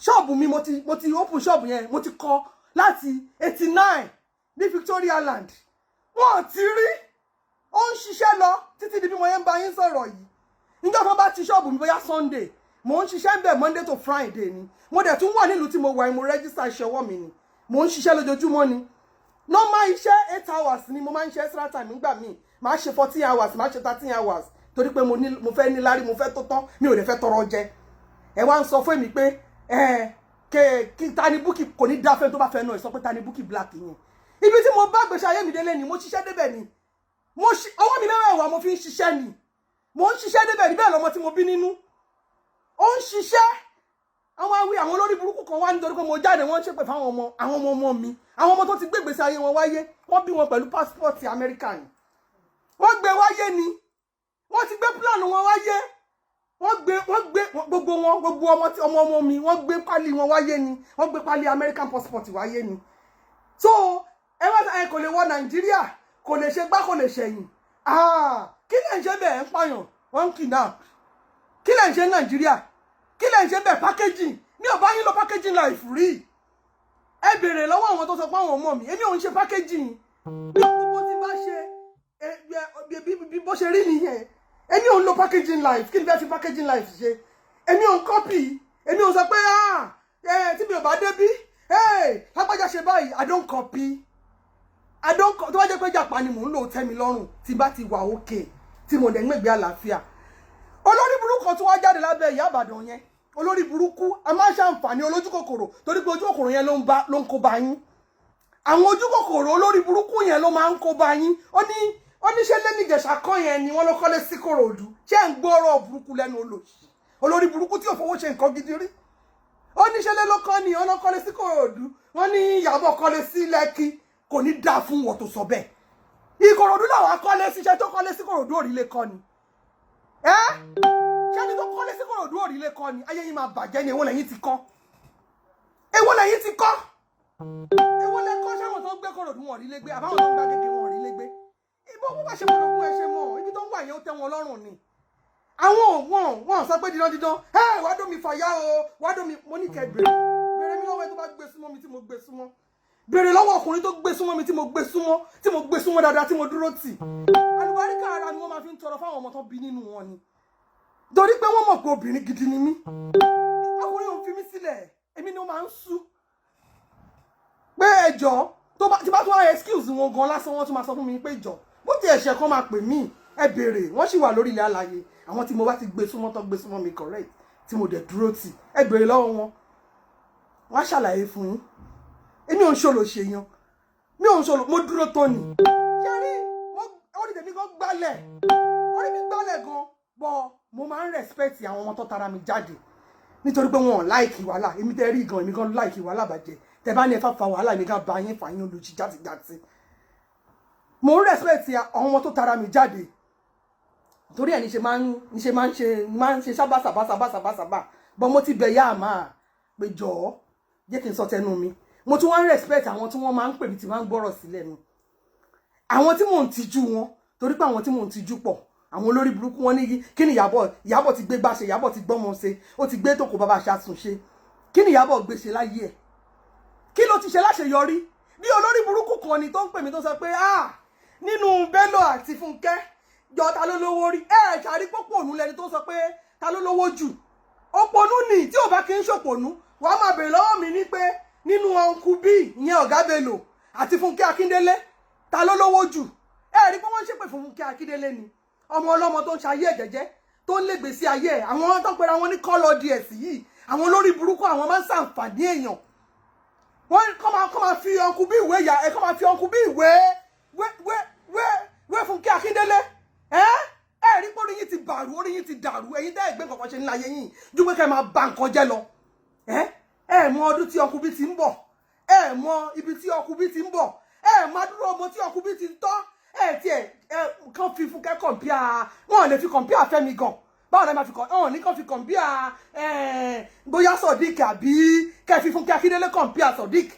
ṣọ́ọ̀bù mi mo ti open ṣọ́ọ̀bù yẹn mo ti kọ́ láti 89 ní Victoria Land wọ́n ti rí ó ń ṣiṣẹ́ lọ títí di bí mo yẹn ń bá yín sọ̀rọ̀ yìí níjọ́ tó bá ti ṣọ́ọ̀bù mi bóyá Sunday mo ń ṣiṣẹ́ ń bẹ̀ Monday to Friday ni mo dẹ̀ tún wà nílùú tí mo wà mo register iṣẹ́ ọwọ́ mi ni mo ń ṣiṣẹ́ lójoojúmọ́ ni normal iṣẹ́ 8 hours ni mo máa ń ṣe extra time nígbà míì máa ṣe 14 hours máa ṣe 13 hours torí pé mo fẹ́ níláárí mo fẹ́ tó tán mi ò lè fẹ́ tọrọ jẹ ẹ wá ń sọ fún mi pé kí Tani Bukky kò ní dáfẹ́ tó bá fẹ́ náà sọ pé Tani Bukky black yẹn ibi tí mo bá gbèsè ayé mi délé ni mo ṣiṣẹ́ débẹ̀ ni ọwọ́ mi mẹ́wàá mo fi ń ṣiṣẹ́ ni mo ń ṣiṣẹ́ débẹ̀ ní bẹ́ẹ̀ lọ́mọ tí mo bí nínú ó ń ṣiṣẹ́ àwọn olórí burúkú kan wá nítorí pé mo jáde wọ́n ń ṣépè fáwọn ọmọ mi àwọn ọmọ tó ti gbé ìgbésí ayé wọn wáyé wọ́n bí wọn pẹ̀lú pásítọ̀tì Amẹ́ríkà ni wọ́n gbé wáyé ni wọ́n ti gbé pílànù wọn wáyé wọ́n gbé gbogbo ọmọ mi wọ́n gbé pálí wọn wáyé ni wọ́n gbé pálí American passport wáyé ni so ẹ kò lè wọ Nàìjíríà kò lè ṣe gbá kò lè ṣẹ̀yìn kí lè ń ṣe bẹ́ẹ̀ ń pààyàn wọ́n ń kidnap kí lè ń ṣe Nàìjíríà kí lè ń ṣe bẹ́ẹ̀ packaging ní ọba yín lọ packaging life rí ẹ bèrè lọ́wọ́ àwọn tó sọ pé àwọn ọmọ mi èmi ò ń ṣe packaging bí gbogbo ti bá ṣe bí bó ṣe rí nìyẹn èmi ò ń lo packaging life kí ni fẹ́ fi packaging life ṣe èmi ò ń copy èmi ò sọ pé tí mi ò bá débí lágbájá ṣe báyìí I don't copy tó bá jẹ́ pé jàpá ni mò ń lò tẹ́ mi lọ́rùn tí bá ti wà òkè tí mo dẹ̀ ń gbègbè àlàáfíà olórí burúkú kan tó wá jáde lábẹ́ Ìyá Ìbàdàn yẹn olórí burúkú a máa ń ṣàǹfààní olójú kòkòrò torí pé ojú kòkòrò yẹn ló ń kó bá yín àwọn ojú kòkòrò olórí burúkú yẹn ló máa ń kó bá yín ó ní ṣe lẹ́nu Ìjẹ̀ṣà kan yẹn ni wọ́n ló kọ́lé sí Kòròdú ṣé ń gbọ́rọ̀ burúkú lẹ́nu olóṣì olórí burúkú tí ò fowó ṣe nǹkan gidi rí ó ní ṣe lé ló kọ́ ni ọ̀nà kọ́lé sí Kòròdú wọ́n ní Ìyábọ̀ kọ́lé sí Lẹ́kì kò ní dáa fún wọn tó sọ bẹ́ẹ̀ Ìkòròdú làwọn akọ́lé síṣẹ́ tó kọ́lé sí Kòròdú òrìlé kọ́ ni ṣẹ́ni tó kọ́lé sí Kòròdú òrìlé kọ́ ni ayé yín máa bàjẹ́ ni èwo lẹ́yìn ti kọ́ èwo lẹ́kọ́ sáwọn tó ń gbé Kòròdú wọn òrìlé gbé àbáwọn tó ń gbá gègé wọn òrìlé gbé ibo wọn bá ṣe mọ́lógún ẹ ṣe mọ́ ibi tó ń wà yẹn ó tẹ́ wọn lọ́rùn ni àwọn wọn sọ pé dídán wàá dómi fàyà o wàá dómi mo ní kẹ́ bèrè mi lọ́wọ́ ẹ tó bá gbé súnmọ́ mi tí mo gbé súnmọ́ bèrè lọ́wọ́ ọkùnrin tó gbé súnmọ́ mi tí mo gbé súnmọ́ dáadáa tí mo dúró tì àlùbáríkà ara ni wọ́n máa fi ń tọrọ fáwọn ọmọ tó bí nínú wọn ni torí pé wọ́n mọ̀ pé obìnrin gidi ni mí ọkùnrin ò fi mí sílẹ̀ èmi ni ó máa ń sú pé ẹjọ́ tí bá tún wá excuse wọn gan lásán wọ́n tún máa sọ fún mi pé ìjọ ti ẹ̀ṣẹ̀ kan máa pè mí ẹ béèrè wọ́n sì wà lórí ilẹ̀ alààyè àwọn tí mo bá ti gbé súnmọ́ tó gbé súnmọ́ mi correct tí mo dẹ̀ dúró tì ẹ béèrè lọ́wọ́ wọn wọ́n á ṣàlàyé fún yín èmi ò ń ṣòlò ṣèyàn mi ò ń ṣòlò mo dúró tó ni ṣé rí orí tèmi gan gbálẹ̀ orí mi gbálẹ̀ gan bọ́ mo máa ń respect àwọn ọmọ tó tara mi jáde nítorí pé wọn ò láìkì wàhálà èmi tẹ́ rí gan èmi gan láìkì wàhálà bàjẹ́ tẹ́ bá ní ẹ fà wàhálà èmi gan bá yín fà yín olùjí játijàti mo ń respect àwọn ọmọ tó tara mi jáde torí ẹ̀ ní ṣe máa ń ṣe sábàsábàsábàsábà bọ́ mo ti bẹ̀ yá àmà pé jọ̀ọ́ jẹ́ kí n sọ tẹnu mi mo tún wá ń respect àwọn tí wọ́n máa ń pè mí tí máa ń gbọ́rọ̀ sílẹ̀ nu àwọn tí mò ń tijú wọn torí pé àwọn tí mò ń tijú pọ̀ àwọn olórí burúkú wọn ní kí ni Ìyábọ̀ ti gbé gbá ṣe Ìyábọ̀ ti gbọ́mọ ṣe ó ti gbé tòkò bàbá ṣàtún ṣe kí ni Ìyábọ̀ gbé ṣe láyé ẹ̀ kí ló ti ṣe láṣeyọrí bí olórí burúkú kan ni tó ń pè mí tó sọ pé nínú Bello àti Fúnkẹ́ jọ ta ló lówó rí ṣàrí pọ́pọ̀ ònú lẹni tó sọ pé ta ló lówó jù òpònú ni tí ò bá kí ń ṣòpònú wàá máa bèrè lọ́wọ́ mi ní pé nínú ọ̀nkú bí ìyẹn ọ̀gá Bello àti Fúnkẹ́ Akíndélé ta ló lówó jù rí pé wọ́n ń ṣépè fún Fúnkẹ́ Akíndélé ni ọmọ ọlọ́mọ tó ń ṣayé ẹ̀ jẹ́jẹ́ tó ń légbè sí ayé ẹ̀ àwọn tó ń pera wọn ní kọ́lọ́ ds yìí àwọn lórí burúkú àwọn máa ń ṣàǹfààní èèyàn wọ́n kọ́ máa fi ọkùn bí ìwé ya kọ́ máa fi ọkùn bí ìwé Fúnkẹ́ Akíndélé rí pé orí yín ti bàrú orí yín ti dàrú ẹ̀yin tẹ́ ẹ̀gbẹ́ kankan ṣe ńlá ayé yín ju pé kẹ́ máa bà nǹkan jẹ́ lọ mọ ọdún tí ọkùn bí ti ń bọ̀ mọ ibi tí ọkùn bí ti ń bọ̀ máa dúró ọmọ tí ọkùn bí ti ń tọ́ kàn fi Fúnkẹ́ kọ̀m̀píà wọn ò lè fi kọ̀m̀píà Fẹ́mi gan báwo lè máa fi ní kàn fi kọ̀m̀píà bóyá Sodiq àbí kẹ́ fi Fúnkẹ́ Akíndélé kọ̀m̀píà Sodiq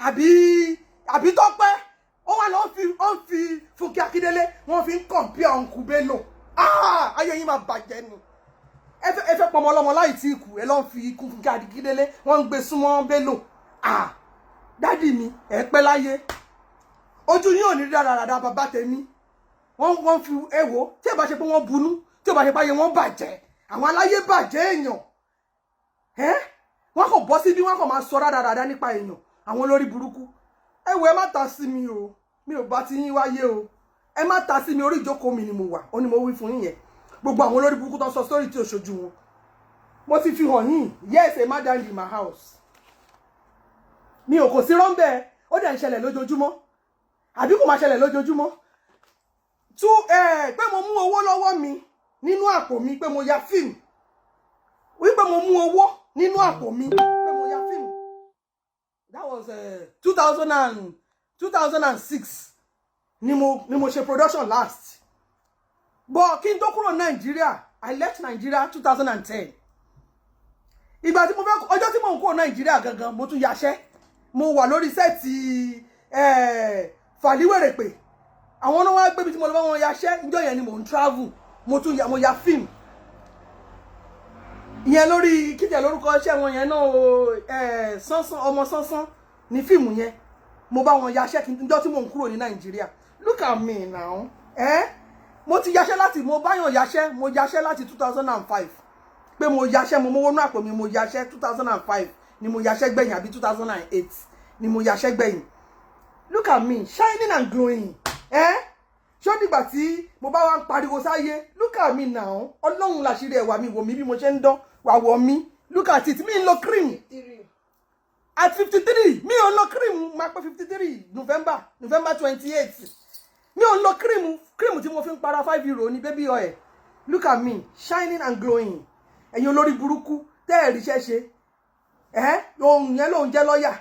àbí Tọ́pẹ́ ó wà lọ fi Fúnkẹ́ Akíndélé wọ́n fi ń kọ̀m̀píà Uncle Bello ayé yín máa bàjẹ́ ni ẹ fẹ́ pọmọ ọlọ́mọ láì tí ikú ẹ lọ́n fi ikú Fúnkẹ́ Akíndélé wọ́n ń gbé súnmọ́ Bello dádì mi ẹ pẹ́ láyé ojú yín ò ní dáradára bàbá tèmi wọ́n fi ẹ̀wò tí ẹ bá ṣe pé wọ́n bunú tí ò bá ṣe páyé wọ́n bàjẹ́ àwọn aláyé bàjẹ́ èèyàn wọ́n kò bọ́ síbí wọ́n kò máa sọ dáradára nípa èèyàn àwọn olórí burúkú ẹ̀wò ẹ má ta sí mi o mi ò bá ti yín wáyé o ẹ má ta sí mi orí ìjókòó mi ni mo wà ó ní mo wí fún yín yẹn gbogbo àwọn olórí burúkú tó sọ sórí tí ò ṣojú wọn mo ti fi hàn yín yes a madam in my house mi ò kò sí rọ́ńbẹ́ ó dẹ̀ ń ṣẹlẹ̀ lójoojúmọ́ àbí kò máa ṣẹlẹ̀ lójoojúmọ́ pé mo mú owó lọ́wọ́ mi nínú àpò mi pé mo ya fíìmù wípé mo mú owó nínú àpò mi pé mo ya fíìmù that was 2006 ni mo ṣe production last but kí n tó kúrò Nàìjíríà I left Nigeria 2010 ìgbà tí mo fẹ́ ọjọ́ tí mo ń kúrò Nàìjíríà gangan mo tún yaṣẹ́ mo wà lórí sẹ́ẹ̀tì Fàlíwèrè pé àwọn náà wá gbé bí tí mo lọ bá wọn yaṣẹ́ níjọ́ yẹn ni mo ń travel mo ya fíìmù ìyẹn lórí kíjẹ lórúkọ iṣẹ́ wọn yẹn náà sánsán ọmọ sánsán ní fíìmù yẹn mo bá wọn yaṣẹ́ níjọ́ tí mo ń kúrò ní Nàìjíríà look at me now mo ti yaṣẹ́ láti mo báyàn yaṣẹ́ mo yaṣẹ́ láti 2005 pé mo yaṣẹ́ mo mówó náà pè mí mo yaṣẹ́ 2005 ni mo yaṣẹ́ gbẹ̀yìn àbí 2008 ni mo yaṣẹ́ gbẹ̀yìn look at me shining and glowing ṣó dìgbà tí mo bá wá ń pariwo sáyé look at me now ọlọ́run làṣírí ẹ̀wà mi wò mí bí mo ṣe ń dán wà wọ̀ mí look at it mi ń lo cream at 53 mi ò lo cream máa pé 53 November 28 mi ò lo cream tí mo fi ń para €5 ní baby oil look at me shining and glowing ẹ̀yin olórí burúkú tẹ́ ẹ̀ ríṣẹ́ ṣe ohun yẹn ló ń jẹ́ lọ́ọ̀yà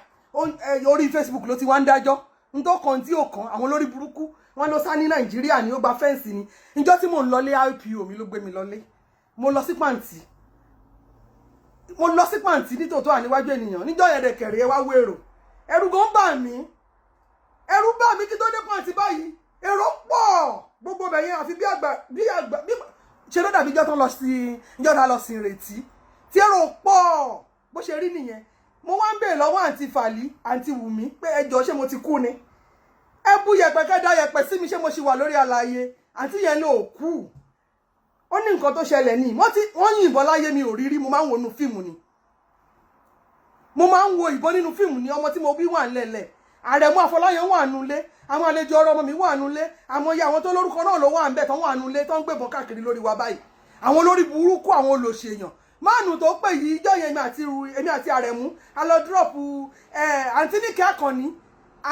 orí Facebook ló ti wá ń dájọ́ n tó kàn tí ò kàn àwọn olórí burúkú wọn lọ sá ní Nàìjíríà ni ó gba fẹ́ǹsì ni ìjọ́ tí mò ń lọlé IPO mi ló gbé mi lọlé mo lọ sí pàǹtí nítòótọ́ àníwájú ènìyàn níjọ́ yẹn dẹ̀kẹ̀rẹ̀ ẹ wá wérò ẹ̀rù gan bà mí kí tó dé pàǹtí báyìí èrò pọ̀ gbogbo bẹ̀yẹn àfi bí àgbà ṣe ló dàbí ìjọ́ tá lọ sí ìrètí tí èrò pọ̀ bó ṣe rí nìyẹn mo wá ń bèèrè lọ́wọ́ àǹtí Fàlí àǹtí Wùmí pé ẹjọ́ ṣé mo ti kú ni ẹ bú yẹ̀pẹ̀ kẹ́dá yẹ̀pẹ̀ sí mi ṣé mo ṣì wà lórí àlàyé àǹtí yẹn ló kú ó ní nǹkan tó ṣẹlẹ̀ ní wọ́n yìnbọn láyé mi ò rí rí mo máa ń wo nínú fíìmù ni mo máa ń wo ìbọn nínú fíìmù ni ọmọ tí mo bí wà ńlẹ̀lẹ̀ Àrẹ̀mú Afọláyan wà nulẹ̀ àwọn àlejò ọ̀rọ̀ ọmọ mi wà nulẹ̀ àmọ́ iye àwọn tó lórúkọ náà ló wà ń bẹ̀ tán wà nulẹ̀ tán ń gbébọn káàkiri lórí wa báyìí àwọn olórí burúkú àwọn olòṣèyàn máàlù tó pè yìí ìjọ yẹn èmi àti Àrẹ̀mú a lọ dúrọ̀pù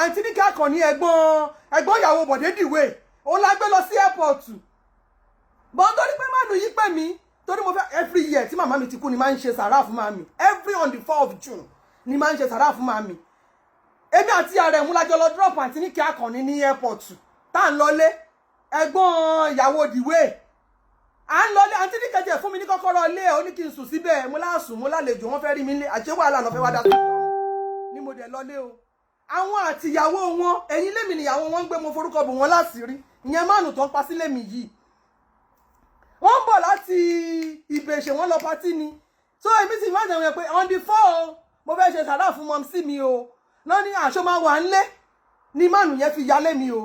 àǹtí Níkẹ́ Àkànní ẹ̀gbọ́n ìyàwó Bọ̀dé Dìwé òun la gbé lọ sí airport bọ́n torí pé máàlù yìí pè mí torí mo fẹ́ every year tí màmá mi ti kú ni máa ń ṣe sàrà fún màmí every on the 4th of June ni máa ń ṣe sàrà fún màmí èmi àti Àrẹ̀mú la jọ lọ drop àǹtí Níkẹ́ Àkànní ní airport tá à ń lọlé ẹ̀gbọ́n ìyàwó Dìwé à ń lọlé àǹtí Níkẹ́ jẹ́ fún mi ní kọ́kọ́rọ́ ilé ó ní kí n sùn síbẹ̀ mo láàsùn mo lálejò wọ́n fẹ́ rí mi nílé àṣẹ wàhálà náà fẹ́ wá dá sí ni mo dẹ̀ lọlé o àwọn àtìyàwó wọn ẹ̀yìn lémi nìyàwó wọn ń gbé mo forúkọ bò wọn láṣìírí ìyẹn márùn tó ń pa sílé mi yìí wọ́n ń bọ̀ láti Ìbèṣe wọ́n lọ patí ni so èmi sì máa jẹun yẹn pé on the 4 mo fẹ́ ṣe sàrà fún mọ́mísí mi o lọ ní àṣọ máa wà ńlé ní márùn yẹn fi yálé mi o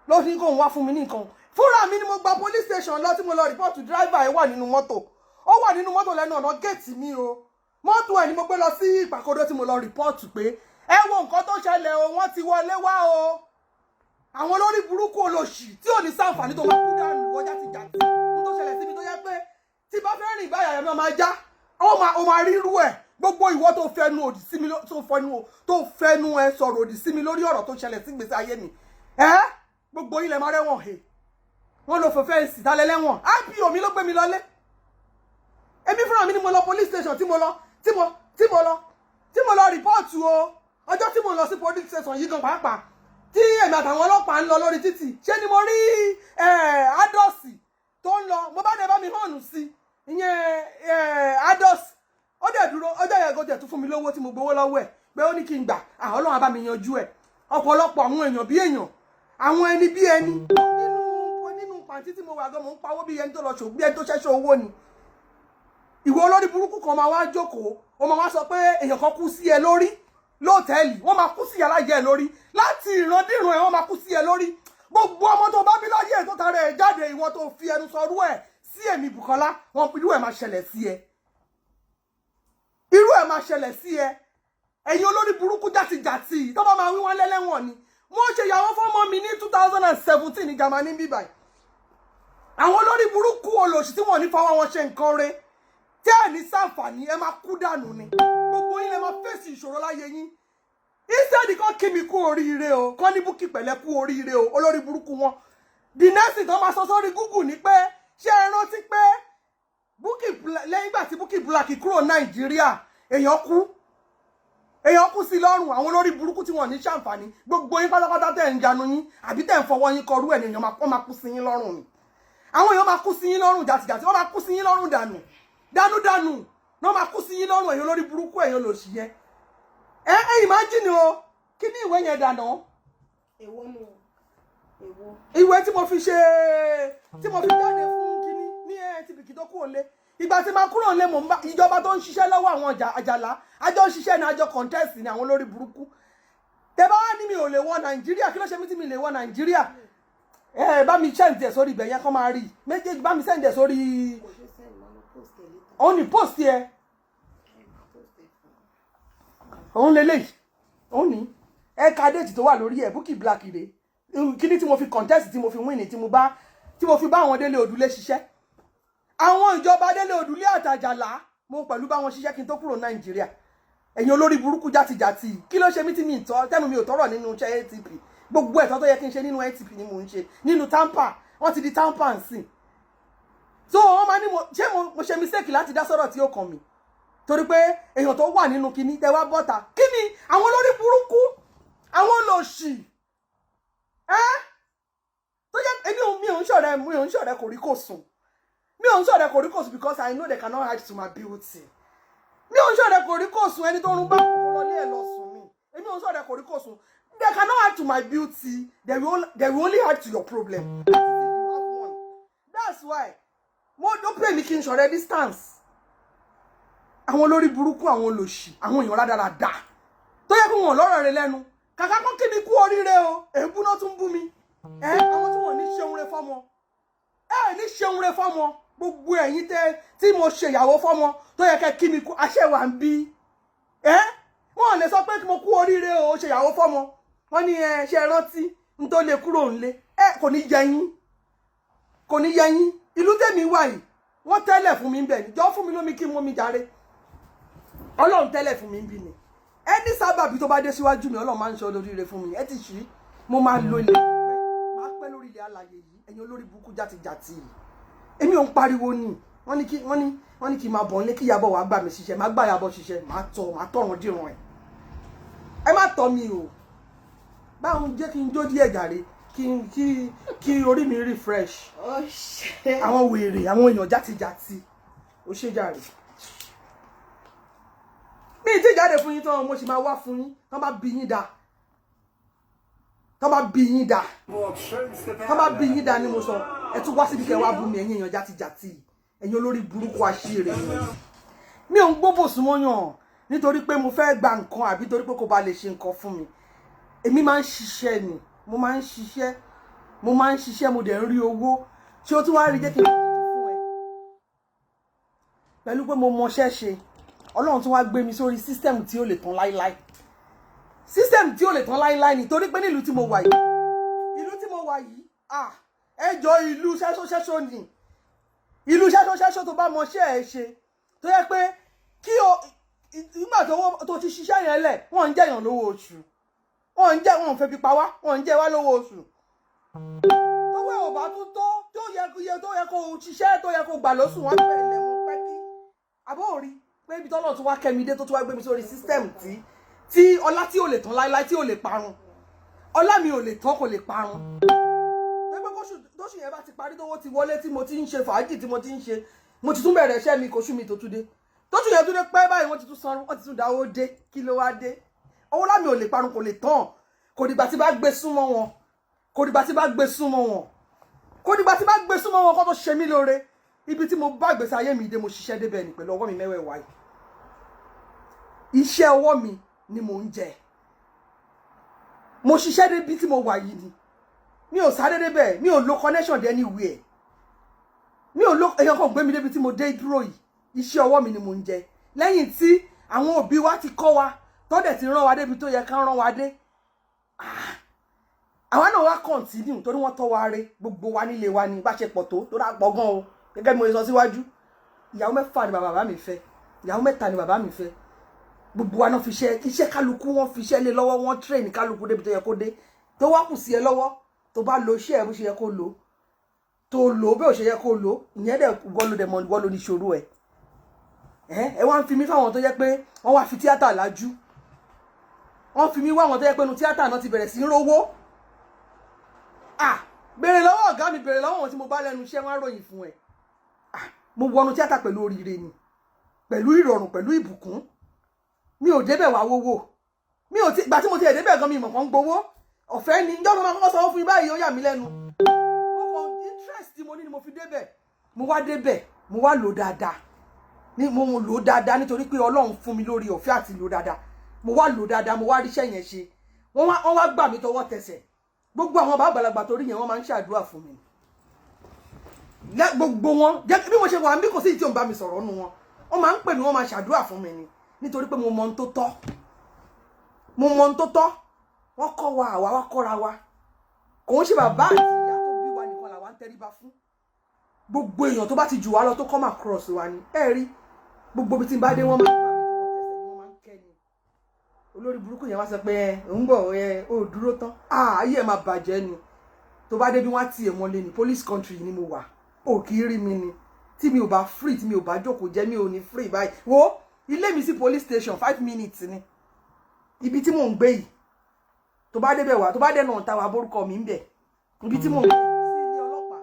ló ní kóun wá fún mi ní nǹkan fúnra mi ni mo gba police station lọ tí mo lọ report driver ẹ̀ wà nínú mọ́tò ó wà nínú mọ́tò lẹ́nu ọ̀nà géètì mi o mọ́tò ẹ̀ ni mo gbé lọ sí ìpàkọ́dọ̀ tí mo lọ report pé ẹ wo nǹkan tó ṣẹlẹ̀ o wọ́n ti wọlé wá o àwọn olórí burúkú olóṣì tí ò ní sáǹfààní tó máa kú dànù wọ́n já ti jà sí ní tó ṣẹlẹ̀ síbi tó yẹ pé tí bá fẹ́ rìn báyà yẹn máa já ó máa rírú ẹ̀ gbogbo ìwọ tó fẹnu òdì sí mi tó fẹnu ẹ sọ̀rọ̀ òdì sí mi lórí ọ̀rọ̀ tó ṣẹlẹ̀ sí gbèsè ayé mi gbogbo ilẹ̀ máa rẹ́wọ̀n he wọ́n lọ fẹ́fẹ́ ìsì dálẹ́ lẹ́wọ̀n ipo mi ló gbé mi lọlé èmi fúnra mi ni mo lọ police station tí mo lọ rìpọ́ọ̀tù o ọjọ́ tí mo lọ sí police station yìí gan pàápàá tí èmi àtàwọn ọlọ́pàá ń lọ lórí títì ṣé ni mo rí adọ́sì tó ń lọ mo bá dé bá mi hànú sí ìyẹn adọ́sì ó dẹ̀ dúró ọjọ́ yẹn gòjẹ̀ tún fún mi lówó tí mo gbowó lọ́wọ́ ẹ̀ pé ó ní kí n gbà Ọlọ́run á bá mi yanjú ẹ̀ ọ̀pọ̀lọpọ̀ àwọn èèyàn bí èèyàn àwọn ẹni bí ẹni nínú pàǹtí tí mo wà gan mo ń pawó bí ẹni tó lọ ṣògbé ẹni tó ṣẹ́ṣẹ́ owó ni ìwọ olórí burúkú kan máa wá jókòó ó máa wá sọ pé èèyàn kan kú sí ẹ lórí lóòtẹ́ẹ̀lì wọ́n máa kú sí alájẹ ẹ lórí láti ìrandíran ẹ wọ́n máa kú sí ẹ lórí gbogbo ọmọ tó bá bí láyé ẹ tó tara ẹ jáde ìwọ tó fi ẹnu sọrú ẹ sí èmi Bùkọ́lá wọn irú ẹ máa ṣẹlẹ̀ sí ẹ irú ẹ máa ṣẹlẹ̀ sí ẹ ẹ̀yin olórí burúkú jàtìjàtì tó bá máa wí wọn lẹ́lẹ́wọ̀n ni mo ṣe ìyàwó fọ́mọ mi ní 2017 ní Germany bíbáyìí àwọn olórí burúkú olòṣì tí wọ́n ní fọwọ́ wọn ṣe nǹkan re tí ẹ ní sàǹfààní ẹ máa kú dànù ni gbogbo yín lè máa fèsì ìṣòro láyé yín instead kan kí mi kú oríire o kán ní Bukky pẹ̀lẹ́ kú oríire o olórí burúkú wọn the next thing tó máa sọ sórí Google ni pé ṣé ẹ rántí pé Bukky lẹ́yìn ìgbà tí Bukky Black kúrò Nàìjíríà èèyàn kú sí lọ́rùn àwọn olórí burúkú tí wọ́n ní sàǹfààní gbogbo yín pátápátá tẹ̀ ń janu yín àbí tẹ̀ ń fọwọ́ yín kọrú ẹ̀ ní èèyàn máa kú sí yín lọ́rùn ni àwọn èèyàn máa kú sí yín lọ́rùn jàtìjàtì wọ́n máa kú sí yín lọ́rùn dànù náà máa kú sí yín lọ́rùn ẹ̀yin olórí burúkú ẹ̀yin olòṣì yẹn imagine o kí ni ìwé yẹn dànù. èwo nù èwo. ìwé tí mo fi jáde fún kíní ní tìbìkì tó kúrò lé ìgbà tí máa kúrò lé mò ń bá ìjọba tó ń ṣiṣẹ́ lọ́wọ́ àwọn àjàlá àjọ ṣiṣẹ́ ní àjọ contest ní àwọn olórí burúkú tẹ bá wá ní mi ò lè wọ Nàìjíríà kí ló ṣe mí tí mi lè wọ Nàìjíríà bá mi send ẹ̀ sórí ibẹ̀ yẹn kọ́ máa rí méjèèjì bá mi send ẹ̀ sórí òun ní post yẹ òun lélẹ́yìí òun ní ẹ̀ka déètì tó wà lórí ẹ̀ Bukky Black rè kíní tí mo fi contest tí mo fi win tí mo fi bá àwọn Délé Odùlé ṣiṣẹ́ àwọn ìjọba Délé Odùlé àtàjàlá mo pẹ̀lú bá wọn ṣiṣẹ́ kí n tó kúrò Nàìjíríà ẹ̀yin olórí burúkú jàtìjàtì kí ló ṣe mí tí mi tẹ́nu mi ò tọ́rọ̀ nínú iṣẹ́ ATP gbogbo ẹ̀tọ́ tó yẹ kí n ṣe nínú ATP ni mò ń ṣe nínú tampa wọ́n ti di tampa ń sìn so wọ́n máa ní mo ṣe mistake láti dá sọ̀rọ̀ tí ó kàn mí torí pé èèyàn tó wà nínú kinní tẹ wá bọ́ta kí ni àwọn olórí burúkú àwọn olòṣì tó yẹ mi ò ń ṣọ̀rẹ́ kò rí kò sùn mi ò ń ṣọ̀rẹ́ kò rí kò sùn because I know they cannot hide to my beauty mi ò ń ṣọ̀rẹ́ kò rí kò sùn ẹni tó ń bá kòkó lọ lé ẹ̀ lọ sùn mi èmi ò ń ṣọ̀rẹ́ kò rí kò sùn they cannot add to my beauty they will only add to your problem that's why mo don't pay me kí n ṣọ̀rẹ́ distance àwọn olórí burúkú àwọn olòṣì àwọn èèyàn rádaràda tó yẹ kí wọn lọ́rọ̀ rẹ̀ lẹ́nu kàkà kán kí mi kú oríire o èébú náà tún bú mi àwọn tí wọn ní ṣeun re fọ́mọ ní ṣeun re fọ́mọ gbogbo ẹ̀yin tí mo ṣe ìyàwó fọ́mọ tó yẹ kẹ́ kí mi kú àṣẹ wà ń bí wọn lè sọ pé mo kú oríire o ṣe ìyàwó fọ́mọ wọ́n ní ṣe rántí n tó lè kúrò ńlé kò ní yẹ yín kò ní yẹ yín ìlú tèmi wà yìí wọ́n tẹ́lẹ̀ fún mi ń bẹ̀ ní jọ́ fún mi lómi kí n mú mi jàre ọlọ́run tẹ́lẹ̀ fún mi ń bì ní ẹni sábàbí tó bá dé síwájú mi ọlọ́run máa ń ṣe olóríire fún mi ẹ ti ṣí mo máa lo ilé máa pẹ́ lórí ilẹ̀ alàyè yìí ẹ̀yin olórí burúkú jàtijàti yìí èmi ò ń pariwo ni wọ́n ní kí n máa bọ̀ nílé kí Ìyábọ̀ wàá gbà mí ṣiṣẹ́ máa gbà Ìyábọ̀ ṣiṣẹ́ máa tọ̀run dìran ẹ má tọ́ mi o báwọn jẹ́ kí n jó díẹ̀ jàre kí orí mi refresh àwọn wèrè àwọn èèyàn jàtijàti ó ṣe jàre mi ì tí jáde fún yín tán mo sì máa wá fún yín tán bá bí yín dá tán bá bí yín dá ni mo sọ ẹ tún wá síbi kẹ wá bú mi ẹ̀yin èèyàn jàtijàti ẹ̀yin olórí burúkú àṣírí mi ò ń gbóbò súnmọ́yàn nítorí pé mo fẹ́ gba nǹkan àbí torí pé kò bá lè ṣe nǹkan fún mi èmi máa ń ṣiṣẹ́ ni mo máa ń ṣiṣẹ́ mo dẹ̀ ń rí owó tí ó tún wá rí jẹ́ kí n fún ẹ pẹ̀lú pé mo mọṣẹ́ ṣe Ọlọ́run tún wá gbé mi sórí system tí ó lè tán láíláí nítorí pé nílùú tí mo wà yìí ẹjọ́ ìlú ṣẹ́ṣọ́ṣẹ́ṣọ́ ni ìlú ṣẹ́ṣọ́ṣẹ́ṣọ́ tó bá mọṣẹ́ ẹ ṣe tó yẹ pé kí o nígbà tó ti ṣiṣẹ́ yẹn lẹ̀ wọ́n ń jẹ̀yàn lówó oṣù wọ́n ń fẹ́ fi pa wá wọ́n ń jẹ wá lówó oṣù tó wẹ́ ò bá tún tó yẹ kó ṣiṣẹ́ tó yẹ kó gbà lóṣù wọn bẹ̀rẹ̀ lẹ́mú pẹ́kí àbó rí pé ibi tọ́lọ̀ tún wá kẹ́mi dé tó tún wá gbé mi sórí system tí ọlá tí ò lè tán láíláí tí ò lè parun ọlá mi ò lè tán kò lè parun pé tóṣù yẹn bá ti parí tówó ti wọlé tí mo ti ń ṣe fàájì tí mo ti ń ṣe mo ti tún bẹ̀rẹ̀ iṣẹ́ mi kò ṣú mi tó tún dé tóṣù yẹn tún dé pẹ́ báyìí wọ́n ti tún sanwó wọ́n ti tún dáwó dé kí ló wá dé owó lámì ò lè parun kò lè tán kò dìgbà tí bá gbé súnmọ́ wọn kó tó ṣe mí lóore ibi tí mo bá gbèsè ayé mi dé mo ṣiṣẹ́ débẹ̀ ní pẹ̀lú ọwọ́ mi mẹ́wẹ̀ẹ̀wá yìí iṣẹ́ ọwọ́ mi ni mò ń jẹ mo ṣiṣẹ́ débi tí mo wà yìí ni mi ò sáré débẹ̀ mi ò lo connection dé anywhere mi ò lo èèyàn kan gbé mi débi tí mo dé dúró yìí iṣẹ́ ọwọ́ mi ni mò ń jẹ lẹ́yìn tí àwọn òbí wa ti kọ́ wa tó dẹ̀ ti rán wa débi tó yẹ ká rán wa dé àwa náà wá continue torí wọ́n tọ́ wa re gbogbo wa nílé wa ní ìbáṣepọ̀ tó dá pọ̀ gan o gẹ́gẹ́ bí mo sọ síwájú ìyàwó 4 ni bàbá mi fẹ́ ìyàwó 3 ni bàbá mi fẹ́ gbogbo wa náà fi iṣẹ́ kálukú wọn fi iṣẹ́ lé lọ́wọ́ wọn train kálukú débi tó yẹ kó dé tó wá kù sí ẹ lọ́wọ́ tó bá lo iṣẹ́ ẹ bó ṣe yẹ kó lò tó lò bí ó ṣe yẹ kó lò ìyẹn dẹ̀ wọ́n ló ní ṣòro ẹ wá ń fi mí fáwọn tó yẹ pé wọ́n wá fi tíátà lájú wọ́n fi mí wá àwọn tó yẹ pé nu tíátà náà ti bẹ̀rẹ̀ sí rówó béèrè lọ́wọ́ ọ̀gá mi béèrè lọ́wọ́ wọn tí mo bá lẹ́nu iṣẹ́ wọn á ròyìn fún ẹ mo wọnú tíátà pẹ̀lú oríire ni pẹ̀lú ìrọ̀rùn pẹ̀lú ìbùkún mi ò débẹ̀ wá wówó mi ò gbà tí mo ti débẹ̀ gan mi ìmọ̀ kan gbowó ọ̀fẹ́ ni ìjọba máa kọ́kọ́ sanwó fún mi báyìí ó yà mí lẹ́nu interest tí mo ní ni mo fi débẹ̀ mo wá débẹ̀ mo wá lò dáadáa mo lò dáadáa nítorí pé Ọlọ́run fún mi lórí ọ̀fẹ́ àti lò dáadáa mo wá lò dáadáa mo wá ríṣẹ́ yẹn ṣe wọ́n wá gbà mí tọwọ́ tẹsẹ̀ gbogbo àwọn bàbá àgbàlagbà torí yẹn wọ́n máa ń ṣàdúrà fún mi gbogbo wọn jẹ́ bí mo ṣe wà bí kò sí ìtí òun bá mi sọ̀rọ̀ nù wọn wọ́n máa ń pè mí wọ́n máa ṣàdúrà fún mi ni nítorí pé mo mọ ohun tó tọ́ wọ́n kọ́ wa àwa wá kọ́ra wa kò ń ṣe bàbá àti ìyá tó bí wa nìkan làwa ń tẹríba fún gbogbo èèyàn tó bá ti jù wá lọ tó come across wa ni ẹ rí gbogbo ibi tí n bá dé wọ́n máa ń gbà mí tọwọ́ tẹsẹ̀ ni wọ́n máa ń kẹ́ ni olórí burúkú yẹn wá sọ pé ń bọ̀ ó dúró tán ayé ẹ̀ máa bàjẹ́ ni tó bá dé bí wọ́n á tiẹ̀ mọ́lé ni police country ni mo wà ó kì í rí mi ni tí mi ò bá free tí mi ò bá jókòó jẹ́ mi ò ní free báyìí wo ilé mi sí police station 5 minutes ni ibi tí mò ń gbé yìí tó bá débẹ̀ wá tó bá dẹ̀nà ọ̀tá wa borúkọ mi ń bẹ̀ ibi tí mò ń gbé sí ilé ọlọ́pàá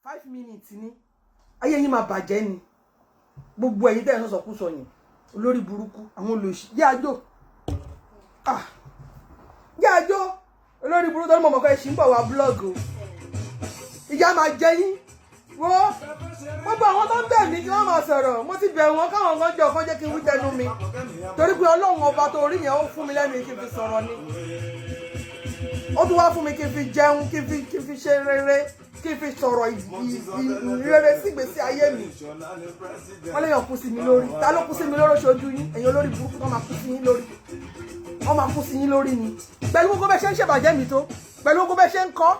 5 minutes ni ayé yín máa bàjẹ́ ni gbogbo ẹ̀yin tẹ́ ẹ̀ sọ̀sọ̀kúsọ yẹn olórí burúkú àwọn olóṣì yáàjò yáàjò olórí burúkú tó ní mọ̀mọ́kọ́ ẹ̀ ṣì ń bọ̀ wá blog o ìyá máa jẹ yín wo gbogbo àwọn tó ń bẹ̀ mí kí wọ́n máa sọ̀rọ̀ mo ti bẹ̀ wọ́n káwọn kan jọ kán jẹ́ kí n wí tẹnu mi torí pé Ọlọ́run ọba tó rí yẹn ó fún mi lẹ́nu kí n fi sọ̀rọ̀ ni ó tún wá fún mi kí n fi jẹun kí n fi ṣe rere kí n fi sọ̀rọ̀ ìrere sí ìgbésí ayé mi wọ́n lè yàn kú sí mi lórí ta ló kú sí mi lórí ṣojú yín ẹ̀yin olórí burúkú tó máa kú sí yín lórí wọ́n máa kú sí yín lórí ni pẹ̀lú gbogbo bẹ́ẹ̀ ṣe ń ṣèbàjẹ́ mi tó pẹ̀lú gbogbo bẹ́ẹ̀ ṣe ń kọ́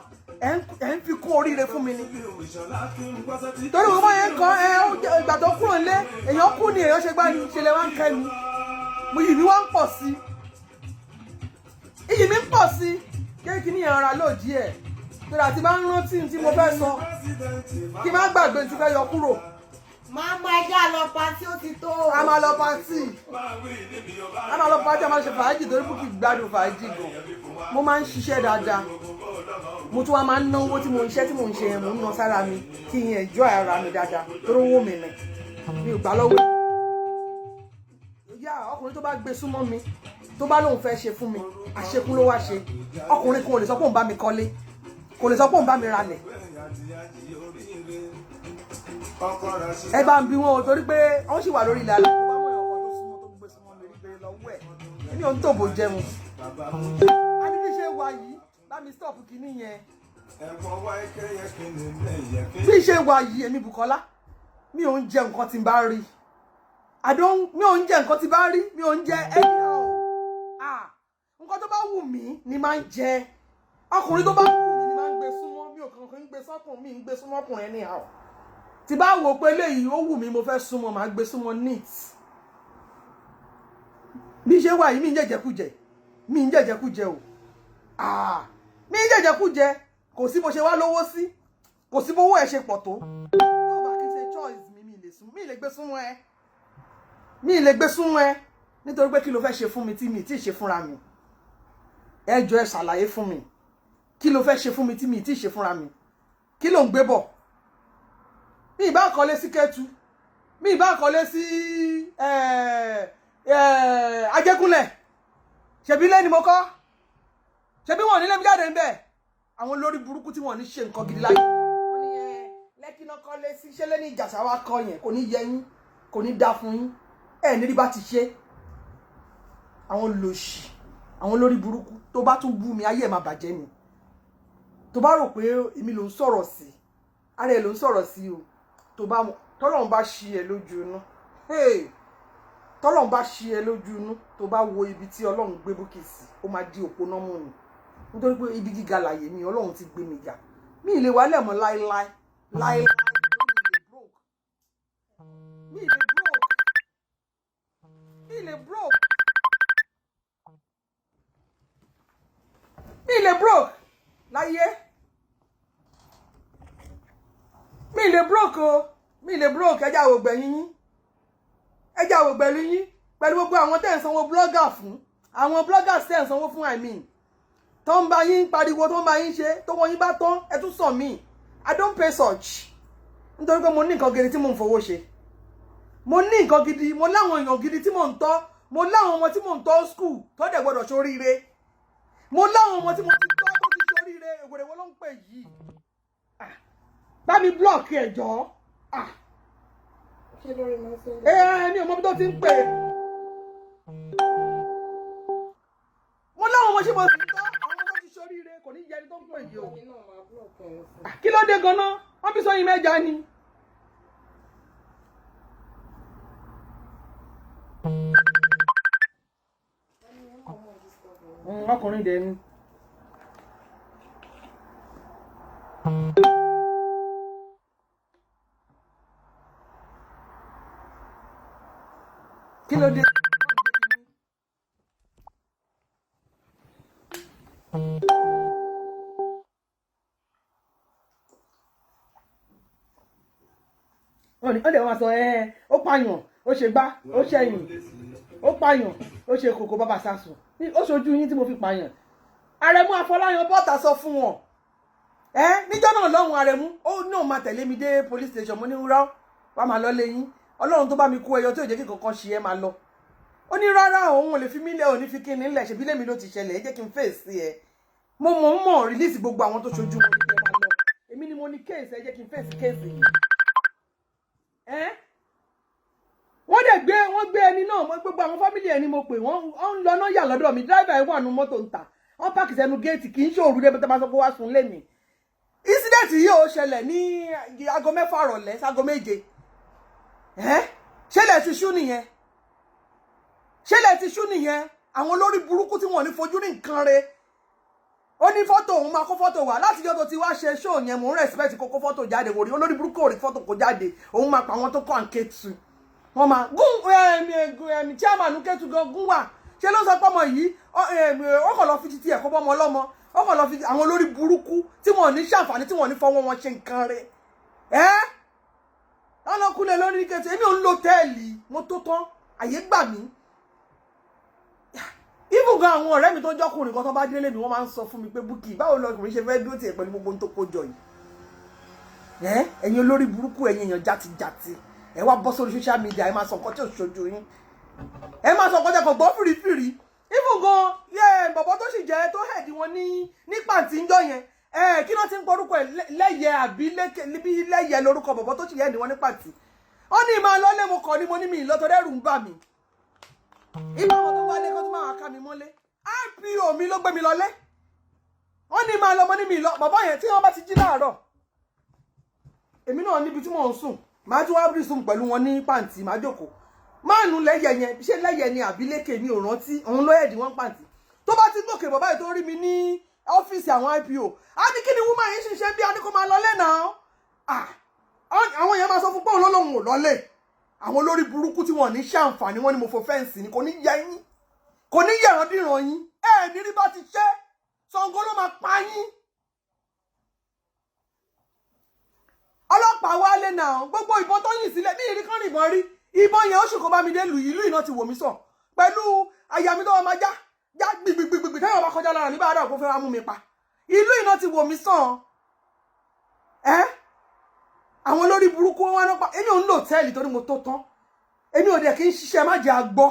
ẹ̀ ń fi kún oríire fún mi ni torí gbogbo yẹn ń kọ́ ìgbà tó kúrò nílé èèyàn kú ni èèyàn ṣe gbá ni ìṣẹ̀lẹ̀ wa ń kẹ́ mi mo yìí mi wá ń pọ̀ sí iyì mi ń pọ̀ sí kéèkì ní ìyànra lòdì ẹ̀ torí àti bá ń rántí tí mo fẹ́ sọ kí n má gbàgbé tí fẹ́ yọ kúrò. máa mú ẹja lọ pátì ó ti tó. a máa lọ pátì a máa ṣe fàájì torí Bukky gbádùn fàájì gan mo máa ń ṣiṣẹ́ dáadáa mo tún wá máa ń náwó tí mo ń ṣe yẹn mo ń ná sára mi kí n enjoy ara mi dáadáa torí owó mi nì mi ò gbà lọ́wọ́ ìyá ọkùnrin tó bá gbé súnmọ́ mi tó bá lóun fẹ́ ṣe fún mi àṣekún ló wá ṣe ọkùnrin kan ò lè sọ pé òun bá mi kọ́lé kò lè sọ pé òun bá mi ralẹ̀ ẹ bá ń bí wọn o torí pé wọ́n sì wà lórí ilẹ̀ alẹ́ tó bá mọ̀ ẹ̀kọ́ tó súnmọ́ tó gbé súnmọ́ mi rí pé lọ́wọ́ ẹ̀ èmi ò ń tòbò jẹun a ní bí ṣe wà yìí bá mi stop kìíní yẹn bí ṣe wà yìí èmi Bùkọ́lá mi ò ń jẹ nǹkan tí n bá rí mi ò ń jẹ nǹkan tí n bá rí mi ò ń jẹ anyhow nǹkan tó bá wù mí ni máa ń jẹ ọkùnrin tó bá wù mí ni máa ń gbé súnmọ́ mi ò kàn ń gbé sọ́kùnrin mi ń gbé súnmọ́ ọkùnrin anyhow tí bá wò pé eléyìí ó wù mí mo fẹ́ súnmọ́ màá gbé súnmọ́ neat bí ṣe wà yìí mi ń jẹjẹkújẹ mi ń jẹjẹkújẹ o mi ń jẹjẹkújẹ kò sí bó ṣe wá lówó sí kò sí bówó ẹ ṣe pọ̀ tó tó bá kí n ṣe choice mi lè gbé súnmọ́ ẹ mi lè gbé súnmọ́ ẹ nítorí pé kí ló fẹ́ ṣe fún mi tí mi tí ì ṣe fúnra mi ẹ jọ̀ọ́ ẹ ṣàlàyé fún mi kí ló fẹ́ ṣe fún mi tí mi tí ì ṣe fúnra mi kí ló ń gbé bọ̀ mi ìbá kọ́lé sí Kétu mi ìbá kọ́lé sí Ajégúnlẹ̀ ṣebí ilé ni mo kọ́ ṣebí wọn ò ní lé mi jáde níbẹ̀ àwọn lórí burúkú tí wọn ò ní ṣe nǹkan gidi láyé wọn ní Lẹ́kì náà kọ́lé sí ṣẹlẹ̀ ní Ìjàsà wa kọ́ yẹn kò ní yẹ yín kò ní dá fún yín nírí bá ti ṣe àwọn lòṣì àwọn lórí burúkú tó bá tún bú mi ayé ẹ̀ máa bàjẹ́ ni tó bá rò pé èmi ló ń sọ̀rọ̀ sí ara ẹ̀ ló ń sọ̀rọ̀ sí o tó bá tọ́lọ́run bá ṣí ẹ lójú inú tọ́lọ́run bá ṣí ẹ lójú inú tó bá wo ibi tí Ọlọ́run gbé Bukky sí ó máa di òpó náà mú ni nítorí pé ibi gíga láyé mi Ọlọ́run ti gbé mi ga mi ì lè wálẹ̀ mọ́ láéláé láéláé mi ì lè broke láyé mi ì lè broke o mi ì lè broke ẹjá wò gbẹ̀yìn yín ẹjá wò gbẹ̀yìn yín pẹ̀lú gbogbo àwọn tẹ́ ń sanwó blogger fún àwọn bloggers tẹ́ ń sanwó fún tó ń bá yín pariwo tó ń bá yín ṣe tó wọ́n yín bá tán ẹ tún sàn mí I don't pay such nítorí pé mo ní nǹkan gidi tí mò ń fowó ṣe mo ní nǹkan gidi mo láwọn èèyàn gidi tí mò ń tọ́ mo láwọn ọmọ tí mò ń tọ́ school tó dẹ̀ gbọ́dọ̀ ṣoríire mo láwọn ọmọ tí mo ti tọ́ tó ti ṣoríire èwèrè wọn ló ń pè yìí bá mi block ẹ jọ̀ọ́ ní ọmọ bí tó ti ń pè mo láwọn ọmọ tí mo ti tọ́ àwọn ọmọ tó ti ṣoríire kò ní yẹni tó ń pè yìí o kí ló dé ganan wọ́n fi sọyìn mẹ́ja ni. ọkùnrin dẹ̀ ni. kí ló dé. ó lè wá sọ ó pààyàn ó ṣe gbá ó ṣẹ̀yìn ó pààyàn ó ṣe kòkó bàbá sásùn ó ṣojú yín tí mo fi pààyàn Àrẹ̀mú Afọláyan bọ́ta sọ fún wọn níjọ́ náà lọ́hùn Àrẹ̀mú ó náà máa tẹ̀lé mi dé police station mo ní rárá wàá máa lọ lẹ́yìn Ọlọ́run tó bá mi kó ẹyọ tí ò jẹ́ kí kankan ṣe máa lọ ó ní rárá òun ò lè fi mí lẹ̀ ò ní fi kí ni lẹ̀ ṣèbí lèmi ló ti ṣẹlẹ̀ jẹ́ kí n fèsì ẹ mo mọ̀ release gbogbo àwọn tó ṣojú wọn ní máa lọ èmi ni mo ní case ẹ jẹ́ kí n fèsì case yìí wọ́n gbé ẹni náà wọ́n gbogbo àwọn fámìlì ẹni mo pè wọ́n ń lọ náà yà lọ́dọ̀ mi driver ẹ̀ wà nù mọ́tò ń ta wọ́n pàkì sẹ́nu géètì kì í ṣe òru débẹ̀ tó bá sọ pé wá sùn lé mi incident yìí ó ṣẹlẹ̀ ní aago 6 rọ̀lẹ́ sáago 7 ṣẹlẹ̀ ti ṣú nìyẹn àwọn olórí burúkú tí wọ́n ní fojú ní nǹkan re ó ní fọ́tò òun máa kó fọ́tò wá láti jọ́ tó ti wá ṣe show yẹn mò ń respect kó kó fọ́tò jáde wò rí olórí burúkú ò rí fọ́tò kó jáde òun máa pa àwọn tó kọ́ àǹkẹ́tù wọ́n máa gún chairman kẹ́tù gan gún wà ṣé ló sọ pé ọmọ yìí ó kàn lọ fi títí ẹ̀ kó bọ́mọ ọlọ́mọ ó kàn lọ fi àwọn olórí burúkú tí wọ́n ní ṣàǹfààní tí wọ́n ní fọwọ́ wọn ṣe nǹkan rẹ̀ ọlọ́kùnrin lórí kẹ́tù èmi ò ń lo tẹ́ẹ̀lì mo tó tán àyè gbà mí even gan àwọn ọ̀rẹ́ mi tó jọ́kùnrin kan tó bá délé mi wọ́n máa ń sọ fún mi pé Bukky báwo lọkùnrin ṣe fẹ́ dúró tiẹ̀ pẹ̀lú gbogbo ohun tó kó jọ yìí ẹ̀yin olórí burúkú ẹ̀yin èèyàn játijàti ẹ wá bọ́ sórí social media ẹ máa sọ nǹkan tí ò ṣojú yín ẹ máa sọ nǹkan tí ẹ kò gbọ́ fìrìfìrì even gan bọ̀bọ̀ tó sì jẹ́ tó hẹ̀dí wọn ní pàǹtí ńjọ́ yẹn kí ló ti ń porúkọ ẹ̀ lẹ́yẹ àbí lẹ́yẹ lórúkọ bọ̀bọ̀ tó sì hẹ̀dí wọn ní pàǹtí ó ní ìmọ̀ lọ́lé mo kàn ní mo ní mi ìlọ́tọ̀ dẹ́rù ń bà mí ìgbà wọn tó wá lé kó tó máa ká mi mọ́lé IPO mi ló gbé mi lọlé wọ́n ní máa lọ mọ́ ní mi lọ bàbá yẹn tí wọ́n bá ti jí láàárọ̀ èmi náà níbi tí mò ń sùn máa tún wá bí sùn pẹ̀lú wọn ní pàǹtí máa jókòó máàlù lẹ́yẹ yẹn ṣé lẹ́yẹ ni àbí lékè mi ò rántí òun ló ẹ̀dì wọ́n pàǹtí tó bá ti gòkè bàbá yìí tó rí mi ní ọ́fíìsì àwọn IPO á ní kí ni woman yìí ṣiṣẹ́ bí a ní kó máa lọlé náà àwọn yẹn máa sọ fún pé òun lọ́lọ́run ò lọlé àwọn olórí burúkú tí wọ́n ní ṣàǹfààní wọ́n ní mo fò fẹ́ǹsì ni kò ní yẹ yín kò ní yẹ̀ràn dìran yín ní rí bá ti ṣe Ṣàngó ló máa pa yín ọlọ́pàá wálé náà gbogbo ìbọn tó yìn sílẹ̀ ní ìríkan ìbọn rí ìbọn yẹn ó ṣùkọ́ bá mi dé lù ìlú iná ti wò mí sàn pẹ̀lú àyà mi tó wà máa já gbìgbìgbìgbì táyọ̀ bá kọjá lára nígbà àdá kó fẹ́ wá mú mi pa ìlú iná ti wò mí sàn àwọn olórí burúkú wọn náà pa èmi ò ń lò tẹ́ẹ̀lì torí mo tó tán èmi ò dẹ̀ kí ń ṣiṣẹ́ má jẹ́ àgbọ́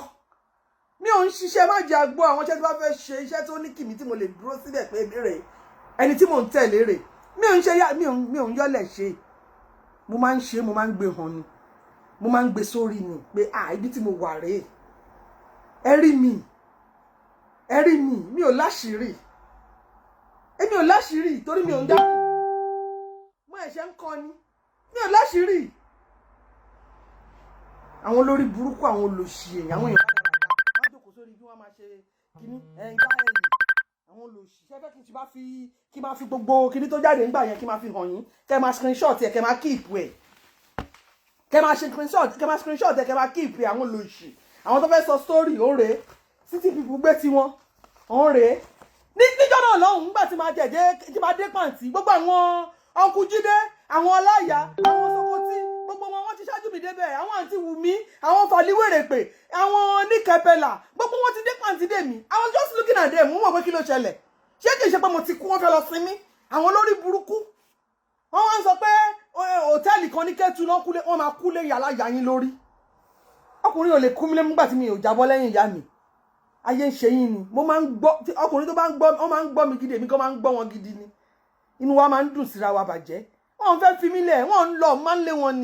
mi ò ń ṣiṣẹ́ má jẹ́ àgbọ́ àwọn iṣẹ́ tí wọ́n fẹ́ ṣe iṣẹ́ tó ní kìmí tí mo lè dúró síbẹ̀ pé rè ẹni tí mò ń tẹ̀lé rè mi ò ń ṣe mi ò ń yọ́lẹ̀ ṣe mo máa ń ṣe mo máa ń gbé hàn ni mo máa ń gbé sórí ni pé ibi tí mo wà rèé ẹ rí mi mi ò láṣìírí èmi ò láṣìírí torí mi ò ń dákú mo ẹ̀ṣẹ̀ ń kọ́ ni mi ò láṣìírí àwọn olórí burúkú àwọn olòṣì èèyàn àwọn èèyàn wọ́n jókòó sórí bí wọ́n máa ṣe kíní ẹ̀ǹgbá ẹ̀yìn àwọn olòṣì ṣẹ́fẹ́ kí n máa fi gbogbo kíní tó jáde nígbà yẹn kí n máa fi hàn yín kẹ́ máa screenshot ẹ̀ kẹ́ máa keep ẹ̀ kẹ́ máa screenshot ẹ̀ kẹ́ máa keep ẹ̀ àwọn olòṣì àwọn tó fẹ́ sọ story ó rèé city people gbé tiwọn ó rèé níjọ́ náà lọ́hùn nígbà tí máa dé pàǹtí gbogbo àwọn ọkùn jíde àwọn ọláyà àwọn sọkọtì gbogbo wọn ti ṣáájú mi débẹ̀ àwọn àǹtí Wùmí àwọn fàlíwèrèpè àwọn níkẹpẹlà gbogbo wọn ti dé pàǹtí dé mi I was just looking at them mú mọ̀ pé kí ló ṣẹlẹ̀ ṣé kìí ṣe pé mo ti kú wọn fẹ́ lọ sinmi àwọn olórí burúkú wọn wá ń sọ pé hòtẹ́ẹ̀lì kan ní Kẹ́tù náà kúlé wọn máa kúlé yàrá yà yín lórí ọkùnrin ò lè kú mi lé nígbà tí mi ò jábọ́ lẹ́yìn ìyá mi ayé ń ṣe yín ni mo máa ń gbọ́ ọkùnrin tó bá ń gbọ́ wọn máa ń gbọ́ mi gidi èmi kan máa ń gbọ́ wọn gidi ni inú wa máa ń dùn síra wa bàjẹ́ wọn fẹ́ fi mí lẹ̀ wọ́n ń lọ máa ń lé wọn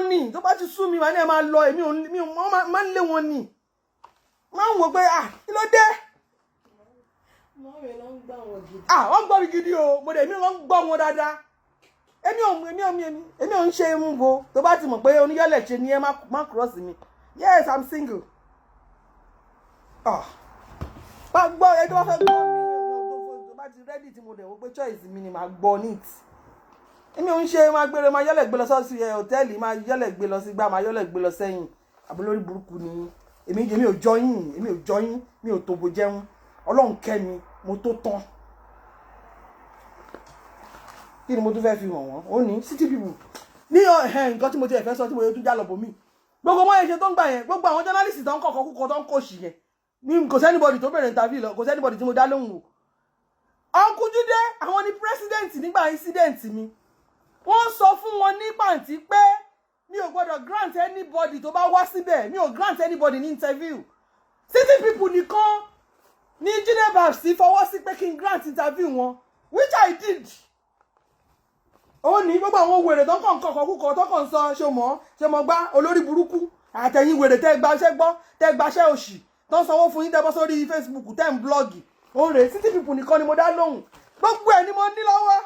ni tó bá ti sú mi wà ní ẹ máa lọ èmi ò máa ń lé wọn ni máa ń wò pé kí ló dé wọ́n gbọ́ mi gidi o mo dẹ̀ èmi wọ́n gbọ́ wọn dáadáa èmi ò ń ṣe mú bo tó bá ti mọ̀ pé oníyọ̀lẹ̀ ṣe ni ẹ má cross mi yes I'm single bá gbọ́ ẹ tó bá fẹ́ gbọ́ mi tó bá ti ready tí mo dẹ̀ wò pé choice mi ni màá gbọ́ neat èmi ò ń ṣe máa gbére máa yọ́lẹ̀ gbé lọ sọ́ọ̀sì hòtẹ́ẹ̀lì máa yọ́lẹ̀ gbé lọ sí gbá máa yọ́lẹ̀ gbé lọ sẹ́yìn àbúlórí burúkú ni èmi ò jọ yín mi ò tòbò jẹun ọlọ́run kẹ́ mi mo tó tán kí ni mo tún fẹ́ fi hàn wọ́n ó ní city people ní nǹkan tí mo ti ẹ̀fẹ́ sọ tí mo yẹ tún já lọ bò mí gbogbo mọ́ ẹ̀ṣẹ̀ tó ń gbà yẹn gbogbo àwọn journalist tó ń kọ̀ọ̀kan kúkọ tó ń kòṣì yẹn ní kò sẹ́nibọ̀dì tó bẹ̀rẹ̀ interview lọ kò sẹ́nibọ̀dì tí mo dá lóhùn wò Uncle Jídé àwọn ni president nígbà incident mi wọ́n sọ fún wọn ní pàǹtí pé mi ò gbọ́dọ̀ grant anybody tó bá wá síbẹ̀ mi ò grant anybody ní interview city people nìkan ní Jídé Babs fọwọ́ sí pé kí n grant interview wọn which I did ó ní gbogbo àwọn wèrè tó kàn kúkọ tó kàn sọ ṣe mọ̀ gbá olórí burúkú àtẹ̀yìn wèrè tẹ́ gbaṣẹ́ gbọ́ tẹ́ gbaṣẹ́ òṣì tó ń sanwó fún yín tẹ́ bọ́ sórí Facebook tẹ́ ń blọ́ọ̀gì ó rè city people nìkan ni mo dá lóhùn gbogbo ẹ̀ ni mo ní lọ́wọ́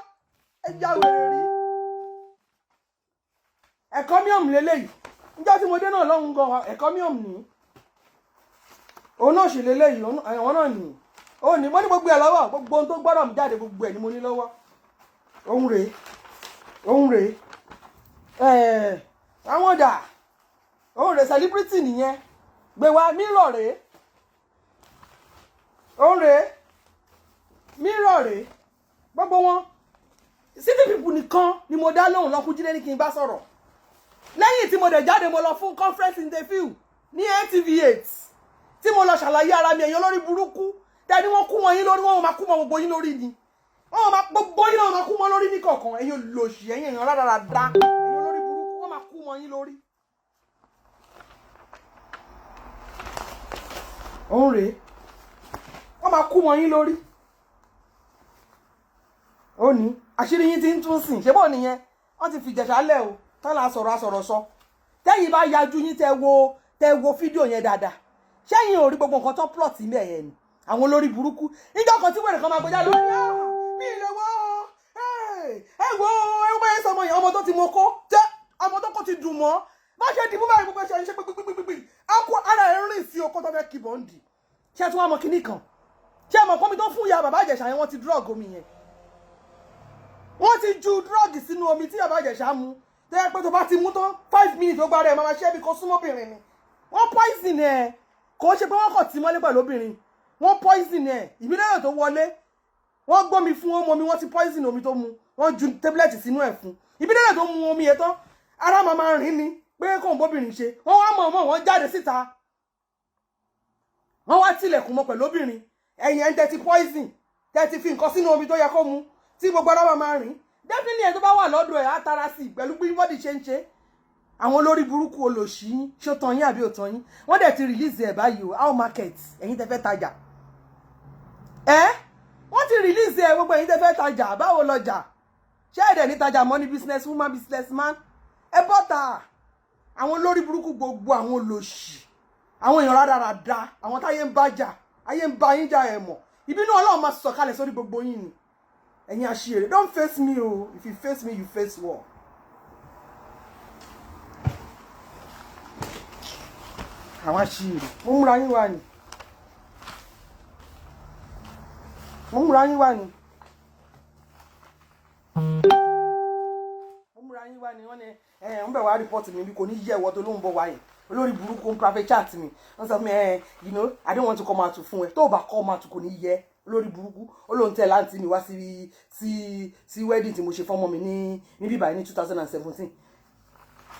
ẹ já wèrè rí ẹ̀kọ́ míọ̀mù lélẹ́yìí níjọ́ tí mo dé náà lọ́hùn gan ẹ̀kọ́ míọ̀mù ní òun náà ṣe lélẹ́yìí àwọn náà nì ó ní mo ní gbogbo ẹ̀ lọ́wọ́ gbogbo ohun tó gbọ́dọ̀ mi jáde gbogbo ẹ̀ ni mo ní lọ́wọ́ òun rèé àwọn ọ̀dà òun rèé celebrity nìyẹn gbé wa mírọ̀ rèé òun rèé mírọ̀ rèé gbogbo wọn city people nìkan ni mo dá lóhùn lọ́kùnjídé ní kí n bá sọ̀rọ̀ lẹ́yìn tí mo dẹ̀ jáde mo lọ fún conference interview ní NTV8 tí mo lọ ṣàlàyé ara mi èèyàn lórí burúkú tẹ́ni wọ́n kú wọn yín lórí wọ́n máa kú mọ́ gbogbo yín lórí ni wọ́n máa gbogbo yín náà máa kú mọ́ lórí ní kọ̀ọ̀kan èèyàn lòṣì ẹ̀yìn èèyàn rádaràda èèyàn lórí burúkú wọ́n máa kú mọ́ yín lórí. òun rèé wọ́n máa kú mọ́ yín lórí. ó ní àṣírí yín ti ń tún sìn ṣé bó nìyẹn wọ́n ti fi Ìjẹ̀ṣà lẹ̀ o tán là sọ̀rọ̀ sọ tẹ́yìn bá yajú yín tẹ́ wo fídíò yẹn dáadáa ṣẹ́yìn ò rí gbogbo nǹkan tó plot ilé yẹn ni àwọn olórí burúkú níjọ́ kan tí wèrè kan máa gbẹjà lórí mi ìlẹ̀ wọ́ ẹ wo bá yẹn sọmọ yẹn ọmọ tó ti mọ kó jẹ́ ọmọ tó kó ti dùn mọ́ bá ṣe dìbò báyìí gbogbo ṣe ń ṣe gbígbígbígbí akọ ara ẹ̀ rìn sí okó tó fẹ́ kí bọ́ǹdì ṣé tí wọ́n mọ kinní kan ṣé ẹ mọ̀ pọ́nmi tó fún ìyá bàbá Ìjẹ̀ṣà yẹn wọ́n ti drug omi yẹn wọ́n ti ju drug sínú omi tí bàbá Ìjẹ̀ṣà mu tó yẹ pé tó bá ti mú tán 5 minutes ó gbára ẹ̀ máa ṣe é bí kò súnmọ́bìnrin ni wọ́n poison ẹ̀ kò ṣe pé wọ́n kọ̀ tí mọ́lé pẹ̀lú obìnrin wọ́n poison ẹ̀ ìbílẹ̀ tó wọlé wọ́n gbómi fún ọmọ mi wọ́n ti poison omi tó mu wọ́n ju tablet sínú ẹ̀ fún ìbílẹ̀ tó mu omi yẹn tán ara máa rìn ni pé kò ń bóbìnrin ṣe wọ́n wá mọ̀ wọ́n jáde síta wọ́n wá tilẹ̀kùn mọ́ pẹ̀lú obìnrin ẹ̀yìn ẹ̀ ń tẹ́tí poison tẹ́tí fi nǹkan sínú omi tó yẹ kó mu tí gbogbo ara máa rìn definitely ẹ̀ tó bá wà lọ́dọ̀ ẹ̀ á tara sí pẹ̀lú bí bọ́dì ṣe ń ṣe àwọn olórí burúkú olòṣì yín ṣó tán yín àbí òtán yín wọ́n dẹ̀ ti release ẹ̀ báyìí o how market ẹ̀yin tẹ́ fẹ́ tajà wọ́n ti release ẹ̀ gbogbo ẹ̀yin tẹ́ fẹ́ tajà báwo lọ́jà ṣé ẹ̀dẹ̀ ní tajà mọ́ ní business woman business man ẹ bọ́ta àwọn olórí burúkú gbogbo àwọn olòṣì àwọn èèyàn rádaràda àwọn táyé ń bájà ayé ń bá yín jà ẹ̀ mọ̀ ìbínú Ọlọ́run máa sọ̀kalẹ̀ sórí gbogbo yín ni ẹ̀yin àṣìírí don't face me o if you face me you face war. àwọn àṣìírí mo múra yín wá ni mo múra yín wá ni wọ́n ní ń bẹ̀ wá report mi bí kò ní yẹ ẹ̀wọ́ tó ló ń bọ̀ wáyé olórí burúkú ń private chat mi wọ́n sọ fún mi you know I don't want to come out fún ẹ tó o bá come out kò ní yẹ olórí burúkú ó lóun tẹ̀ láǹtí mi wá sí wedding tí mo ṣe fọ́mọ mi ní bíbáyìí ní 2017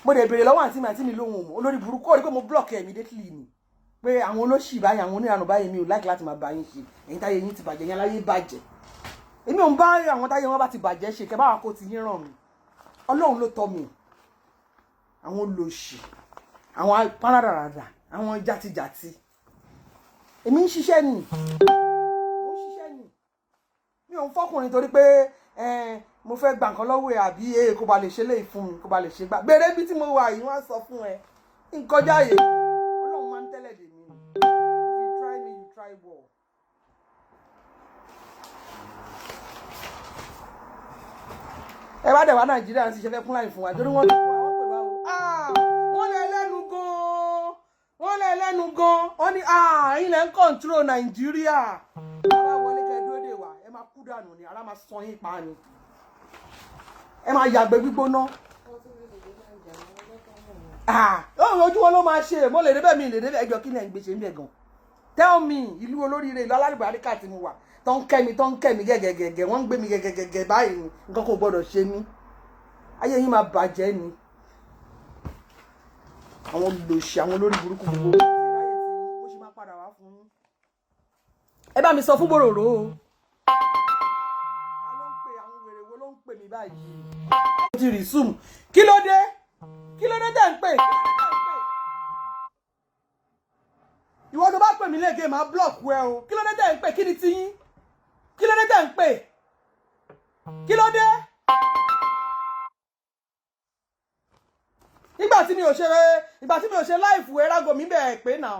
mo dẹ̀ béèrè lọ́wọ́ àǹtí mi lóhùn mọ́ olórí burúkú ó rí pé mo block ẹ̀ immediately ni pé àwọn olóṣì báyìí àwọn oníranù báyìí mi ò like láti máa bá yín ṣe ẹ̀yin táyé yín ti bàjẹ́ yẹn láyé bàjẹ́ èmi ò ń bá àwọn táyé wọn bá ti bàjẹ́ ṣe kẹ́ báwa kó ti yín ràn mí Ọlọ́run ló tọ́ mi àwọn olóṣì àwọn párádàràdà àwọn játijàti èmi ń ṣiṣẹ́ ni mi ò ń fọkùnrin torí pé mo fẹ́ gba nǹkan lọ́wọ́ ẹ̀ àbí kó ba lè ṣe léyìí fún mi kó ba lè ṣe gbà bẹ̀rẹ̀ bí tí mo wà yìí wọ́n sọ fún ẹ nǹkan jáde Ọlọ́run máa ń tẹ́lẹ̀ dè mí you try me you try well. ẹ bá dẹ̀ wá Nàìjíríà ń ṣiṣẹ́ fẹ́ fún láì fún wa torí wọ́n ti fún àwọn pè wá o wọ́n lé lẹ́nu gan wọ́n ní ilẹ̀ ń control Nàìjíríà ara wọlé kẹ́ẹ́dúró dè wá ẹ máa kú dànù ni ara máa sọ yín pa ni ẹ máa yàgbẹ́ gbígbóná ojú wọn ló máa ṣe mo lè débẹ̀ mi lè débẹ̀ ẹjọ́ kí ni ẹ̀ ń gbé ṣe ń bẹ̀ gan tell me ìlú olóríire ìlú alálùbáríkà tí mo wà tó ń kẹ́ mi gẹ́gẹ́gẹ́gẹ́ wọ́n ń gbé mi gẹ́gẹ́gẹ́gẹ́ báyìí ni nǹkan kò gbọ́dọ̀ ṣe mí ayé yín máa bàjẹ́ ni àwọn olóṣì àwọn olórí burúkú gbogbo mo ṣe máa padà wá fún yín ẹ bá mi sọ fún Bòròrò o àwọn wèrè wo ló ń pè mí báyìí mo ti resume kí ló dé tẹ̀ ń pè ìwọ tó bá pè mí lẹ́gẹ̀ẹ́ máa block ẹ o kí ló dé tẹ̀ ń pè kí ni tiyín kí ló dé tẹ̀ ń pè kí ló dé ìgbà tí mi ò ṣe láìfù ẹrágò mi bẹ̀rẹ̀ pé náà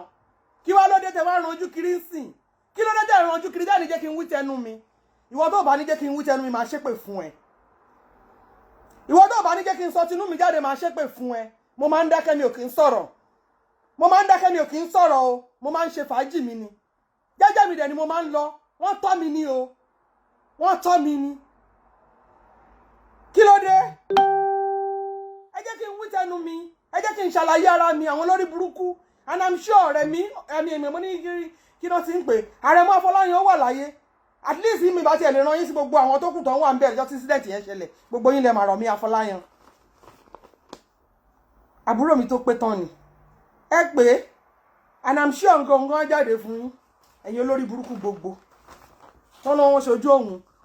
kí wá ló dé tẹ̀ wá ranjú kiri ń sìn kí ló dé tẹ̀ ranjú kiri dẹ́ni jẹ́ kí n wí tẹnu mi ìwọ tó bá ní jẹ́ kí n wí tẹnu mi máa ṣépè fún ẹ ìwọ tó bá ní jẹ́ kí n sọ tinú mi jáde máa ṣépè fún ẹ mo máa ń dákẹ́ mi ò kí ń sọ̀rọ̀ o mo máa ń ṣe fàájì mi ni jẹ́jẹ́ mi dẹ̀ ni mo máa ń lọ wọ́n tọ́ mi ní o wọ́n tọ́ mi ní kí ló dé ẹ jẹ́ kí n wí tẹnu mi ẹ jẹ́ kí n ṣàlàyé ara mi àwọn lórí burúkú and I'm sure ọ̀rẹ́ mi ẹ̀mí mo ní kí ló ti ń pè Àrẹ̀mú Afọláyan ó wà láyé at least mi bá tiẹ̀ lè ràn yín sí gbogbo àwọn tó kù tó ń wà ń bẹ̀rẹ̀ jọ́ tí incident yẹn ṣẹlẹ̀ gbogbo yín lè máa rọ̀ mí Afọláyan àbúrò mi tó pé tán ni ẹ pé and I'm sure nǹkan jáde fún yín ẹ̀yin olórí burúkú gbogbo tọ́nà wọn ṣojú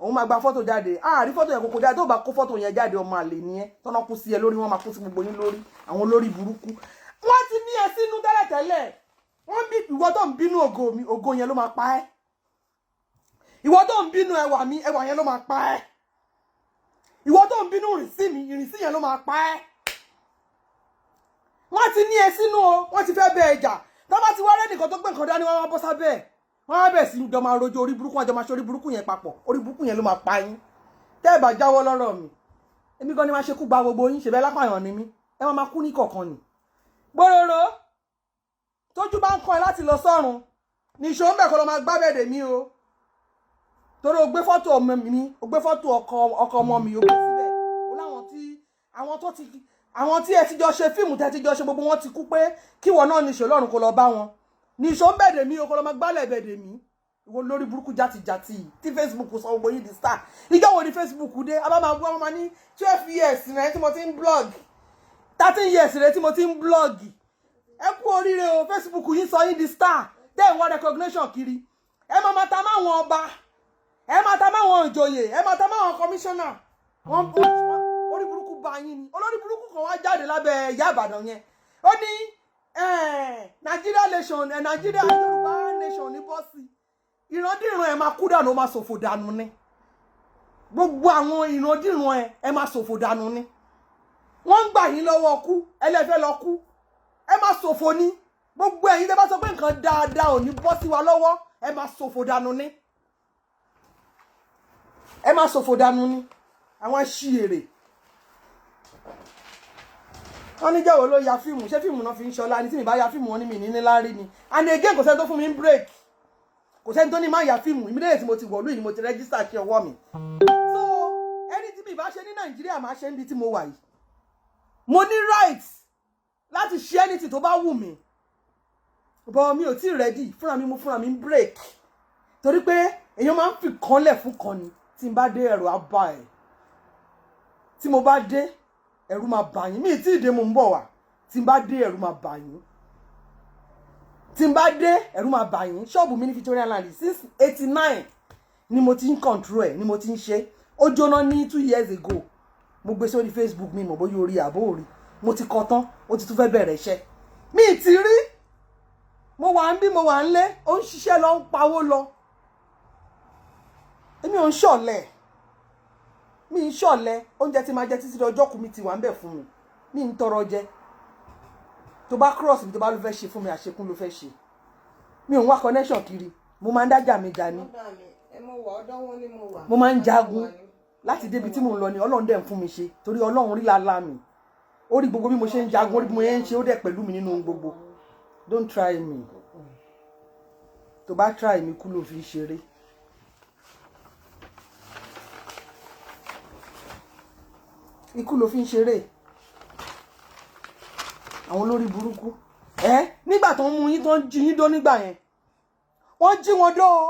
òun máa gba fọ́tò jáde àárí fọ́tò yẹn kókó jáde tó bá kó fọ́tò yẹn jáde ọmọ àlè nìyẹn tọ́nà kú sí ẹ lórí wọn máa kú sí gbogbo yín lórí àwọn olórí burúkú wọ́n ti ní ẹ sínú tẹ́lẹ̀tẹ́lẹ̀ wọ́n bí ìwọ tó ń bínú ògo mi ògo yẹn ló máa pa ẹ́ ìwọ tó ń bínú ẹwà mi ẹwà yẹn ló máa pa ẹ́ ìwọ tó ń bínú ìrìnsí mi ìrìnsí yẹn ló máa pa ẹ́ wọ́n ti ní ẹ sínú o wọ́n ti fẹ́ bẹ ẹjà tó bá ti wá rẹ́ nìkan tó gbé nǹkan dání wọ́n wá bọ́ sábẹ́ ẹ̀ wọ́n á bẹ̀ sí jọ máa rojo orí burúkú àjọ máa ṣe orí burúkú yẹn papọ̀ orí burúkú yẹn ló máa pa yín tẹ́ ẹ bá jáwọ́ lọ́rọ̀ mi èmi gan ni máa ṣekú gba gbogbo yín ṣèbẹ́ lápàyàn ni mí ẹ máa kú ní kọ̀ọ̀kan ni gbòòrò tójú bá ń kọ́ ẹ láti lọ sọ́run ní ìṣòro mẹ́kọ́ lọ máa gbábẹ́dẹ̀ mi o torí o gbé fọ́tò ọmọ mi o gbé fọ́tò ọkọ ọmọ mi o gbé síbẹ̀ o láwọn tí àwọn tí ẹ ti jọ ṣe fíìmù tẹ́ ti jọ ṣe gbogbo wọn ti kú pé kíwọ náà ní ìṣòro ọ̀run kó lọ bá wọn ní ìṣòro bẹ̀dẹ̀ mi o kó lọ máa gbálẹ̀ bẹ̀dẹ̀ mi ìwọ lórí burúkú játijàti tí Facebook sọ gbogbo yìí di star ìjọ wo ni Facebook dé abáma máa ní 12 years rẹ tí mo ti ń blog 13 years rẹ tí mo ti ń blog ẹ kú oríire o Facebook yìí sọ yìí di star tẹ́ ẹ̀ wọ́n recognition kiri ẹ máa ta máwọn ọba ẹ máa ta máwọn ìjòyè ẹ máa ta máwọn commissioner wọ́n orí burúkú bá yín ni olórí burúkú kan wá jáde lábẹ́ ìyá Ìbàdàn yẹn ó ní Nigeria nation Nigeria Yorùbá nation ní bọ́sì ìrandíran ẹ máa kú dànù ó máa ṣòfò dànù ni gbogbo àwọn ìrandíran ẹ máa ṣòfò dànù ni wọ́n ń gbà yín lọ́wọ́ kú ẹlẹ́fẹ́ lọ kú ẹ máa ṣòfò ní gbogbo ẹ̀yin tẹ́ bá sọ pé nǹkan dáadáa ò ní bọ́ sí wa lọ́wọ́ ẹ máa ṣòfò dànù ni ẹ máa ṣòfò dànù ni àwọn ṣìèrè wọ́n ní jẹ́wọ́ ló ya fíìmù ṣé fíìmù náà fi ń ṣọlá ní tí mi bá ya fíìmù wọn ní mi ní láárí ni and again kò sẹ́ni tó fún mi ń break kò sẹ́ni tó ní máa ya fíìmù immediately tí mo ti wọ̀lú yìí ni mo ti register kí ọwọ́ mi so ẹni tí mi bá ṣe ní Nàìjíríà máa ṣe níbi tí mo wà yìí mo ní right láti ṣe anything tó bá wù mí but mi ò tí ready fúnra mi ń break torí pé èèyàn máa ń fi kanlẹ̀ fún kan ni tí n bá dé ẹ̀rù á bà ẹ́ tí mo bá dé ẹ̀rù máa bà yín mi tí ìdè mo ń bọ̀ wá tí n bá dé ẹ̀rù máa bà yín tí n bá dé ẹ̀rù máa bà yín ṣọ́ọ̀bù mi ní Victoria Land since 89 ni mo ti ń control ẹ̀ ni mo ti ń ṣe ó jóná ní 2 years ago mo gbé sórí Facebook mi mọ̀ bóyá orí àbó orí mo ti kọ tán ó ti tún fẹ́ bẹ̀rẹ̀ iṣẹ́ mi ti rí mo wà ń bí mo wà ń lé ó ń ṣiṣẹ́ lọ ń pawó lọ èmi ò ń ṣọ̀lẹ mi ń ṣọ̀lẹ oúnjẹ tí máa jẹ títí ọjọ́ kù mi ti wà ń bẹ̀ fún mi mi ń tọrọ jẹ tó bá cross mi tó bá ló fẹ́ ṣe fún mi àṣekún ló fẹ́ ṣe mi ò ń wá connection kiri mo máa ń dájà mi jà ní mo máa ń jagun láti débi tí mo ń lọ ni Ọlọ́run dẹ̀ ń fún mi ṣe torí Ọlọ́run rí lálá mi ó rí gbogbo bí mo ṣe ń jagun ó rí bí mo ṣe ń ṣe ó dẹ̀ pẹ̀lú mi nínú gbogbo don't try me tó bá try mi kú ló fi ṣeré ikú ló fi ń ṣeré àwọn olórí burúkú nígbà tó ń mú yín tó ń jí yín dó nígbà yẹn wọ́n jí wọn dó o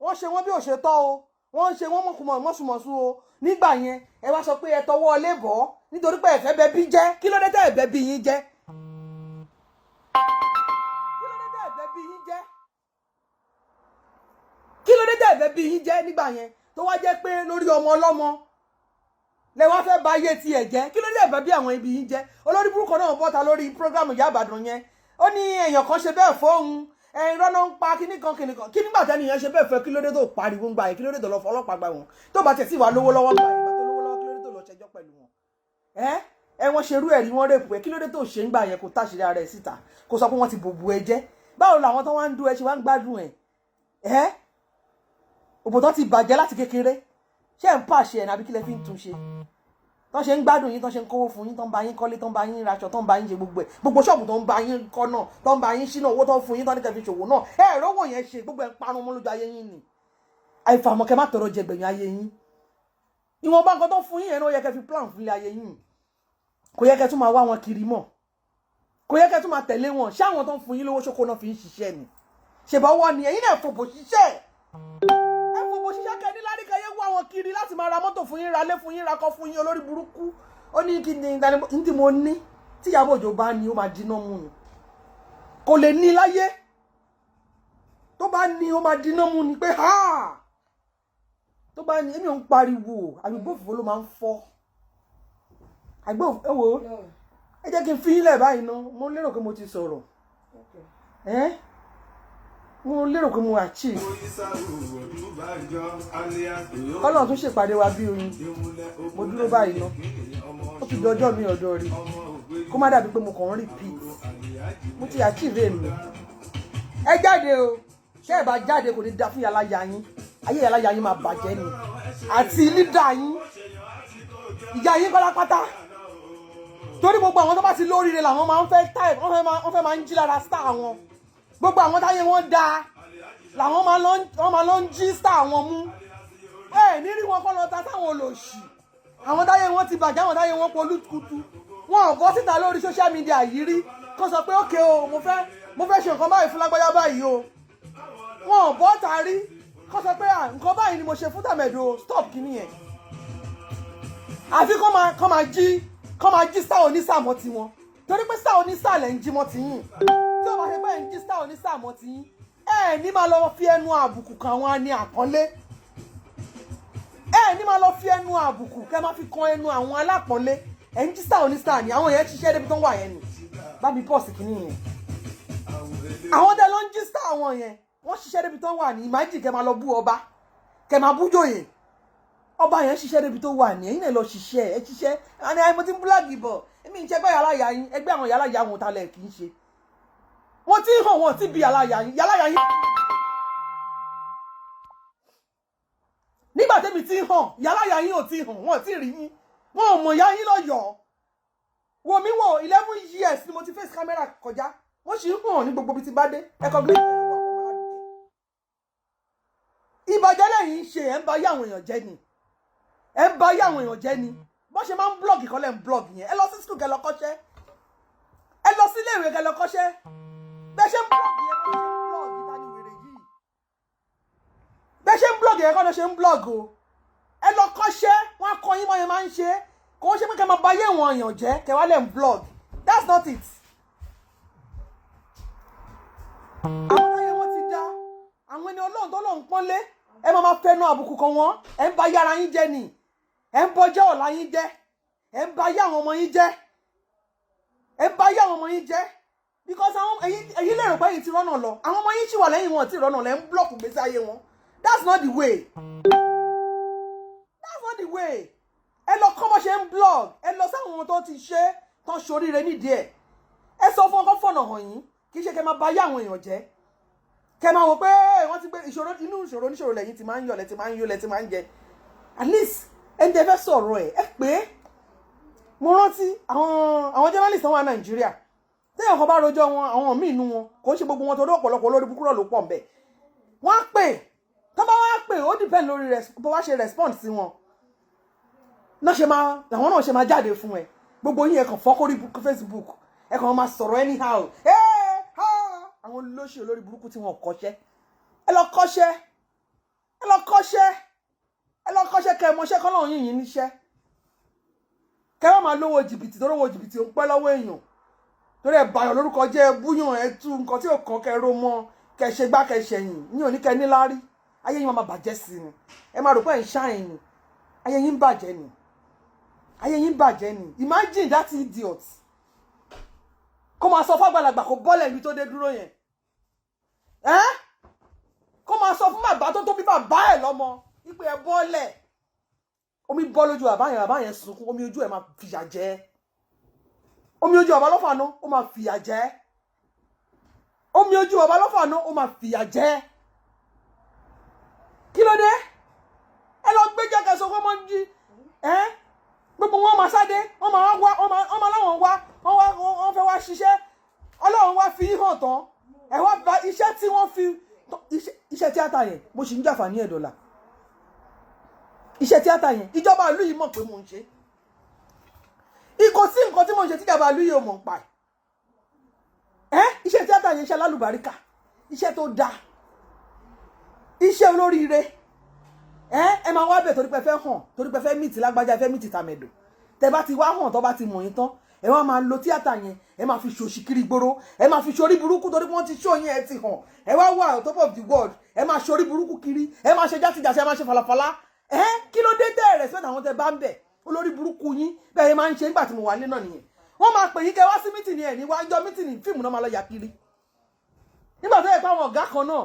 wọ́n ṣe wọ́n bí ò ṣe tọ́ o wọ́n ṣe wọ́n mọ̀kùmọ̀ mọ́sùmọ̀sù o nígbà yẹn ẹ wá sọ pé ẹ tọwọ́ ọlé bọ̀ nítorí pé ẹ fẹ́ bẹ bí jẹ́ kí ló dé tẹ́ ẹ bẹ bí yín jẹ́ kí ló dé tẹ́ ẹ bẹ bí yín jẹ́ nígbà yẹn tó wá jẹ́ pé lórí ọmọ ọlọ́mọ lẹ wá fẹ́ bà ayé tiẹ̀ jẹ́ kí ló dé ẹ bẹ bí àwọn ibi yín jẹ́ olórí burúkú náà bọ́ta lórí prógrámù Ìyá Ìbàdàn yẹn ó ní èèyàn kan ṣe bẹ́ẹ̀ fóun ìrọ́nà ń pa kíní kan kí nígbà tẹ́ni yẹn ṣe bẹ́ẹ̀ fẹ́ kí ló dé tó pariwo ń gbà yẹn kí ló dé tó lọ fọlọ́pàá gbà wọn tó bá tẹ̀ sí wà lówó lọ́wọ́ gbà yẹn tó lówó lọ́wọ́ kí ló dé tó lọ ṣẹjọ́ pẹ̀lú wọn wọ́n ṣerú ẹ̀rí wọ́n rèpù ẹ̀ kí ló dé tó ṣe ń gbà yẹn kó táṣìírí ara ẹ̀ síta kó sọ pé wọ́n ti bòbò ẹ jẹ́ báwo làwọn tó wá ń dún ẹ ṣe wá ń gbádùn ẹ̀ òbò tó ti bàjẹ́ láti kékeré ṣé ń pàṣẹ ẹ̀ nàbí kí lẹ fi ń tún ṣe tó ṣe ń gbádùn yín tó ṣe ń kówó fún yín tó ń bá yín kọ́lé tó ń bá yín raṣọ tó ń bá yín ṣe gbogbo ẹ̀ gbogbo ṣọ́ọ̀bù tó ń bá yín kọ́ náà tó ń bá yín ṣínà owó tó ń fún yín tó ní kẹfì ṣòwò náà ẹ̀rọ owó yẹn ṣe gbogbo ẹ̀ ń parun mọ́ lójú ayé yín ni àìfàmọ́ kẹ́ má tọrọ jẹ gbẹ̀yìn ayé yín ìwọ̀nba nǹkan tó fún yín yẹn náà yẹ kẹ́ fi plan fún ilé ayé yín kò yẹ kẹ́ tún máa wá wọn kiri mọ́ kò yẹ kẹ́ tún máa tẹ̀lé wọn ṣé àwọn tó ń fún yín lówó ṣókó náà fi ń ṣiṣẹ́ ni ṣèbá wọ́n ni ẹ̀yin náà fòbò ṣiṣẹ́ ẹ fòbò ṣiṣẹ́ kẹ́ ní láríkẹ́ yẹ wá wọn kiri láti máa ra mọ́tò fún yín ra lé fún yín ra kọ́ fún yín olórí burúkú ó ní kí ni ní tí mo ní tí Ìyábọ̀ Òjó bá ní ó máa dínà mú ni kò lè ní láyé tó bá ní ó máa dínà mú ni pé ha tó bá ní èmi ò ń pariwo àgbẹ̀gbòfò ló máa ń fọ́ àgbẹ̀wò ẹ wò ẹ jẹ́ kí n fi ilẹ̀ báyìí ná mo lérò pé mo ti sọ̀rọ̀ mo lérò pé mo achieve kọ́lọ̀ tún ṣèpàdé wa bí oyin mo dúró báyìí ná ó ti dọjọ́ mi ọ̀dọ́ rí kó má dàbí pé mo kàn ń repeat mo ti achieve èmi ẹ jáde o ṣé ẹ bá jáde kò ní da fún yàrá ya yín ayé yàrá ya yín máa bàjẹ́ ni àti lídà yín ìjà yín pátápátá torí gbogbo àwọn tó bá ti lóríire làwọn máa ń fẹ́ type wọ́n fẹ́ máa ń jí lára star wọn gbogbo àwọn táyé wọn dáa làwọn máa lọ ń jí star wọn mú nírí wọn kọ́ lọ ta sáwọn olòṣì àwọn táyé wọn ti bàjẹ́ àwọn táyé wọn polúkutu wọn ò bọ́ síta lórí social media yìí rí kó sọ pé ókè o mo fẹ́ ṣe nǹkan báyìí fún lágbájá báyìí o wọn ò bọ́ ta rí kó sọ pé nǹkan báyìí ni mo ṣe fún tàmẹ̀dò stop kìíní yẹn àfi kọ́ máa jí star onísàmọ́ tiwọn torí pé star onísà lẹ̀ ń jí mọ́ tiyín tí ó bá ṣe pé ẹ̀ ń jí star onísàmọ́ tiyín ní máa lọ fi ẹnu àbùkù kan àwọn àní àpọ́nlé ní máa lọ fi ẹnu àbùkù kẹ́ máa fi kan ẹnu àwọn alápọ̀nlé ẹ̀ ń jí star onísà ni àwọn yẹn ṣiṣẹ́ débi tó ń wà yẹn ni bá mi pọ̀ sí kìíní yẹn àwọn tẹ ló ń jí star àwọn yẹn wọ́n ṣiṣẹ́ débi tó ń wà ní ìmájì kẹ́ máa lọ bú ọba kẹ́ máa bú jòyè ọba yẹn ṣiṣẹ́ débi tó wà ní ẹ̀yin náà lọ ṣiṣẹ́ ẹ ṣiṣẹ́ àní àìmọ tí ń búláàgì bọ̀ èmi ń ṣẹgbẹ́ yàrá yà yín ẹgbẹ́ àwọn yàrá yà wọn talẹ̀ kì í ṣe wọ́n ti hàn wọ́n ti bí yàrá yà yín nígbà tẹ́mi ti hàn yàrá yà yín ò ti hàn wọ́n ti rí yín wọ́n ò mọ̀ yá yín lọ́yọ̀ọ́ wo mi wò 11 years ni mo ti face camera kọjá wọ́n sì ń hàn ní gbogbo ibi tí bá dé ẹ̀kọ́ gbé ìbàjẹ́ lẹ́yìn ṣe ẹ̀ ń bá yá àwọn èèyàn jẹ́ ni ẹ ń bá yá àwọn èèyàn jẹ́ ni bó ṣe máa ń blọ́ọ̀gì kọ́lẹ̀ ń blọ́ọ̀gì yẹn ẹ lọ sí skul kẹ́ lọ kọ́ṣẹ́ ẹ lọ sí iléèwé kẹ́ lọ kọ́ṣẹ́ bẹ́ẹ̀ ṣe ń blọ́ọ̀gì yẹn kọ́ ló ṣe ń blọ́ọ̀gì ta ni wèrè yìí bẹ́ẹ̀ ṣe ń blọ́ọ̀gì yẹn kọ́ ló ṣe ń blọ́ọ̀gì o ẹ lọ kọ́ṣẹ́ wọn á kọ́ yín mọ́ yẹn máa ń ṣe kò ń ṣe pé kẹ́ máa bá yé àwọn èèyàn jẹ́ kẹ́ wá lẹ̀ ń blọ́ọ̀gì that's not it. àwọn táyé wọn ti dá àwọn ẹni ọlọ́run tó lọ́run pọ́nlé ẹ máa fẹ́nu àbùkù kan wọn ẹ ń bá yára yín jẹ́ ni ẹ ń bọjọ́ ọ̀la yín jẹ́ ẹ ń bá yá àwọn ọmọ yín jẹ́ ẹ ń bá yá àwọn ọmọ yín jẹ́ because àwọn ẹ̀yin lè rò pé ẹ̀yin ti rọ́nà lọ àwọn ọmọ yín ṣì wà lẹ́yìn wọn ti rọ́nà lọ ẹ ń blọ́ọ̀kù gbèsè ayé wọn that's not the way that's not the way ẹ lọ kọ́ bó ṣe ń blog ẹ lọ sáwọn ohun tó ti ṣe tán ṣoríire nídìí ẹ sọ fún ọkọ fọ̀nà hàn yín kì í ṣe kẹ́ máa bá yá àwọn èèyàn jẹ́ kẹ́ máa wò pé wọ́n ti gbé ìṣòro inú ìṣòro oníṣòro lẹ́yìn ti máa ń yọ̀ lẹ́ ti máa ń yọ̀ lẹ́ ti máa ń jẹ at least ẹni tẹ́ fẹ́ sọ̀rọ̀ ẹ pé mo rántí àwọn journalist wà Nàìjíríà téèyàn kan bá rojọ́ wọn àwọn míì inú wọn kò ń ṣe gbogbo wọn torí ọ̀pọ̀lọpọ̀ lórí búkúrọ̀ ló pọ̀ ńbẹ̀ wọ́n á pè tó bá wá pè ó depend lórí bó wá ṣe response sí wọn làwọn náà ṣe máa jáde fún ẹ gbogbo yín ẹ kàn fọ́kórí Facebook ẹ kàn máa sọ̀rọ̀ anyhow àwọn olóṣèlú olórí burúkú tí wọn kọ́ṣẹ́ ẹ lọ kọ́ṣẹ́ kẹ́ mọṣẹ́ kọ́ lọ́run yìnyín níṣẹ́ kẹ́ má máa lówó jìbìtì tó lówó jìbìtì ó pẹ́ lọ́wọ́ èèyàn torí ẹ bàyàn lórúkọ jẹ́ ẹ búyàn ẹ tú nǹkan tí ò kàn kẹ́ ro mọ́ kẹ́ ṣe gbá kẹ́ ṣẹ̀yìn ní òní kẹ́ níláárí ayé yín máa bàjẹ́ sí ni ẹ máa rò pé ẹ̀ ń ṣáàyìn ni ayé yín bàjẹ́ ni imagine that idiot kó máa sọ fàgbàlagbà kó bọ́lẹ̀ ibi tó dé dúró yẹn kó máa sọ fún bàbá tó tóbi bàbá ẹ̀ lọ́mọ wípé ẹ bọ́lẹ̀ omi bọ́ lójú bàbá yẹn sunkún omi ojú ẹ̀ máa fìyà jẹ omi ojú bàbá lọ́fà náà ó máa fìyà jẹ omi ojú bàbá lọ́fà náà ó máa fìyà jẹ kí ló dé ẹ lọ gbé jẹ́ kẹsàn kó máa ń jí gbogbo wọn máa sáde wọn máa wá wọn máa láwọn wá wọn fẹ́ wá ṣiṣẹ́ Ọlọ́run wá fi hàn tán ẹ wá bà iṣẹ́ tí wọ́n fi iṣẹ́ tíátà yẹn mo sì ń jàǹfààní ẹ̀ dọ́là iṣẹ́ tíátà yẹn ìjọba ìlú yìí mọ̀ pé mò ń ṣe ikọ̀ sí nǹkan tí mò ń ṣe tíjọba ìlú yìí ò mọ̀ ń pa iṣẹ́ tíátà yẹn iṣẹ́ lálùbáríkà iṣẹ́ tó dáa iṣẹ́ olóríire ẹ máa wá bẹ̀ torí pé fẹ́ hàn torí pé fẹ́ mìtì lágbájá fẹ́ mìtì tàmẹ̀dò tẹ bá ti wá hàn tó bá ti mọ̀ yín tán ẹ wá máa lo tíátà yẹn ẹ máa fi ṣòṣì kiri gbòòrò ẹ máa fi ṣorí burúkú torí pé wọ́n ti ṣó yín ẹ ti hàn ẹ wá wà on top of the world ẹ máa ṣorí burúkú kiri ẹ máa ṣe játijàṣe ẹ máa ṣe falafala kí ló dé tẹ́ respect àwọn tẹ bá ń bẹ̀ olórí burúkú yín bẹ́ẹ̀ yẹn máa ń ṣe nígbà tí mo wà lé náà nìyẹn wọ́n máa pè yín kẹ́ wá sí mítìnì ẹ̀ ní wájọ́ mítìnì fíìmù náà máa lọ yà kiri nígbà tó yẹ pé àwọn ọ̀gá kan náà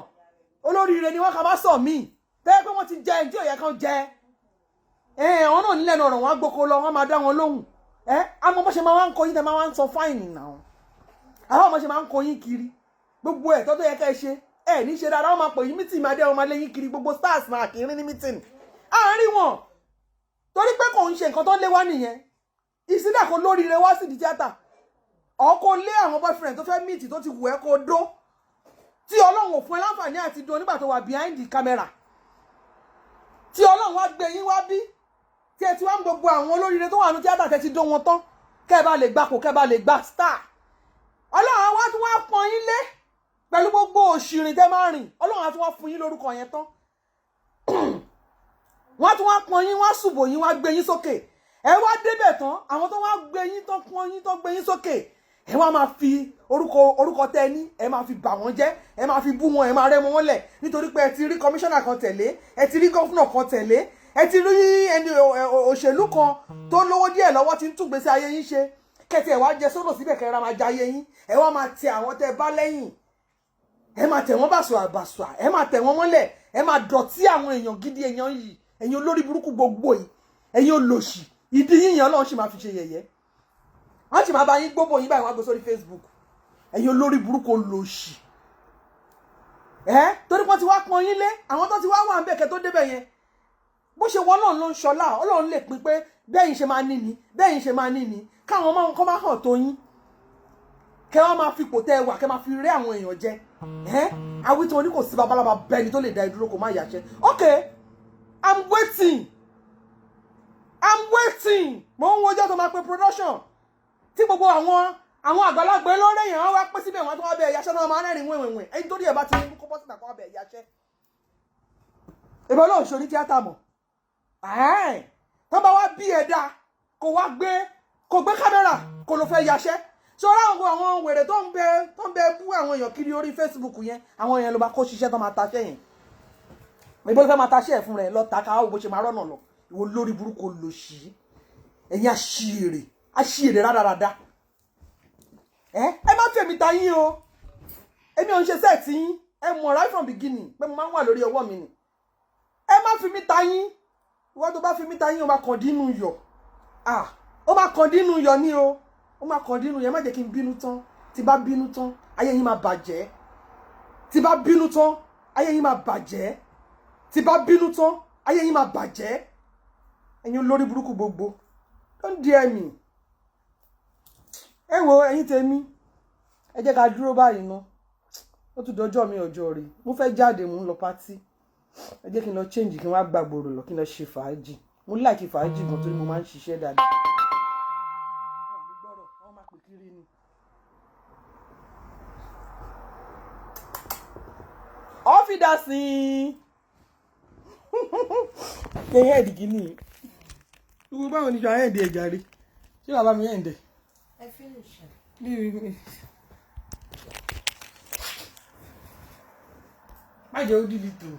olóríire ni wọ́n kà bá sọ míì tẹ́ pé wọ́n ti jẹ ẹni tí òye kan jẹ àwọn náà nílẹ̀ ọ̀rọ̀ wọn á gboko lọ wọ́n máa dá wọn lóhùn àmọ́ bó ṣe máa ń kọ yín tẹ́ máa ń sọ fáìnì náà àwọn ọmọ ṣe máa ń kọ yín kiri gbogbo ẹ̀ tó yẹ ká ẹ ṣe ní ṣe dáadáa wọ́n máa pè yín mítìnì máa dé wọn máa lé yín kiri gbogbo stars máa kì í rí ní mítìnì àárín wọn torí pé kò ń ṣe nǹkan tó lé wá nìyẹn ìsídà kó lóríire wá sí di tíátà ọkọ lé àwọn boyfriend tó fẹ́ mìtì tó ti wù ẹ́ kó dó tí ọlọ́run ò fún ẹ láǹfààní àti dó nígbà tó wà behind the camera tí ọlọ́run wá gbé yín wá bí tí ẹ ti wá ń gbogbo àwọn olóríire tó wà ní tíátà tẹ́ ti dó wọn tán kẹ́ ẹ bá lè gbapò kẹ́ ẹ bá lè gba star ọlọ́run wá tún wá pọ́n yín lé pẹ̀lú gbogbo òṣìrìn tẹ́ máa rìn ọlọ́run á tún wá fún yín lórúkọ yẹn tán wọ́n tún wá pọ́n yín wá ṣùbò yín wá gbé yín sókè ẹ wá débẹ̀ tán àwọn tó wá gbé yín tán pọ́n yín tán gbé yín sókè ẹ wá máa fi orúkọ tẹ́ ní ẹ máa fi bà wọ́n jẹ́ ẹ máa fi bú wọn ẹ máa rẹ́ wọn lẹ̀ nítorí pé ẹ ti rí kọmíṣánná kan tẹ̀lé ẹ ti rí gọ́fúnà kan tẹ̀lé ẹ ti rí ẹni òṣèlú kan tó lówó díẹ̀ lọ́wọ́ tí ń tún gbèsè ayé yín ṣe kẹtì ẹ wá jẹ sódò síbẹ̀ kẹrẹ máa jẹ ayé yín ẹ wá máa tẹ àwọn tẹ́ bá lẹ́yìn ẹ máa tẹ̀ wọ́n bàṣọ ẹ máa tẹ̀ wọ́n mọ́lẹ̀ ẹ máa dọ̀tí àwọn èèyàn gidi èèyàn yìí ẹ̀yin olórí burúkú gbogbo yìí ẹ̀yin olòṣì ìdí yíyan Ọlọ́run sì máa fi ṣe yẹ̀yẹ́ wọ́n sì máa bá yín gbogbo yín báyìí wọ́n á gbé sórí Facebook ẹ̀yin olórí burúkú olòṣì torí wọ́n ti wá pọ́n yín lé àwọn tó ti wá wà ń bẹ̀ kẹ́ tó débẹ̀ yẹn bó ṣe wọ́n Ọlọ́run ló ń ṣọlá Ọlọ́run lè pín pé bẹ́yìn ṣe máa ní ni bẹ́yìn ṣe máa ní ni káwọn máa kọ́ máa hàn tó yín kẹ́ wọ́n máa fi pò tẹ́ wà kẹ́ máa fi rí àwọn èèyàn jẹ àwítí wọn ní kò sí babalábá bẹ́ni tó lè dá ìdúró kò má yàṣẹ okay I'm waiting mo ń wọjọ́ tó máa pe production tí gbogbo àwọn àgbàlagbà lórí èèyàn wọ́n wá pé síbẹ̀ wọ́n tó wá bẹ ẹ̀yàṣẹ́ náà máa rẹ́rìn wẹ̀wẹ̀wẹ̀ ẹni tó rí ẹ̀ bá ti ní kó bọ́ síta kó wá bẹ ẹ̀yàṣẹ́ ìbọn náà ṣorí tíátà mọ̀ tó bá wá bí ẹ̀dá kó gbé kámẹ́rà kó ló fẹ́ yàṣẹ́ ṣọ́ra àwọn wèrè tó ń bẹ bú àwọn èèyàn kiri orí Facebook yẹn àwọn èèyàn ló bá kó ṣiṣẹ́ tó máa taṣẹ́ yẹn ìbọn fẹ́ máa taṣẹ́ ẹ̀ fún rẹ̀ lọ ta káwọ́ bó ṣe máa rọ́nà lọ ìwọ lórí burúkú lò sí ẹ̀yin àṣìírè rádaràda ẹ má fèmí ta yín o èmi ò ń ṣe sẹ́ẹ̀tì yín ẹ mọ̀ right from beginning pé mo máa ń wà lórí ọwọ́ mi ni ẹ má fi mí ta yín ìwọ tó bá fi mí ta yín o máa kàn dínú yọ̀ ó máa kàn dínú yọ̀ ní o ó máa kàn dínú yọ̀ má jẹ́ kí n bínú tán tí bá bínú tán ayé yín máa bàjẹ́ tí bá bínú tán ayé yín máa bàjẹ́ tí bá bínú tán ayé yín máa bàjẹ́ ẹ̀yin olórí burúkú gbogbo don't dare me ẹ wo ẹ̀yin tèmi ẹ jẹ́ ká dúró báyìí ná ó tún dọjọ́ mi ọjọ́ rí mo fẹ́ jáde mo ń lọ pátí ẹ jẹ́ kí n lọ change kí n wá gbàgbòrò lọ kí n lọ ṣe fàájì mo ní láìkí fàájì gan torí mo máa ń ṣiṣẹ́ dáadáa. ọ́fíìdá sí i ṣe hẹ́ẹ̀dì kìíní gbogbo báwọn oníṣẹ́ hẹ́ẹ̀dì ẹ̀jà rí ṣé bàbá mi hẹ́ẹ̀dì. ẹ finish. má jẹ́ ó dìlì tó.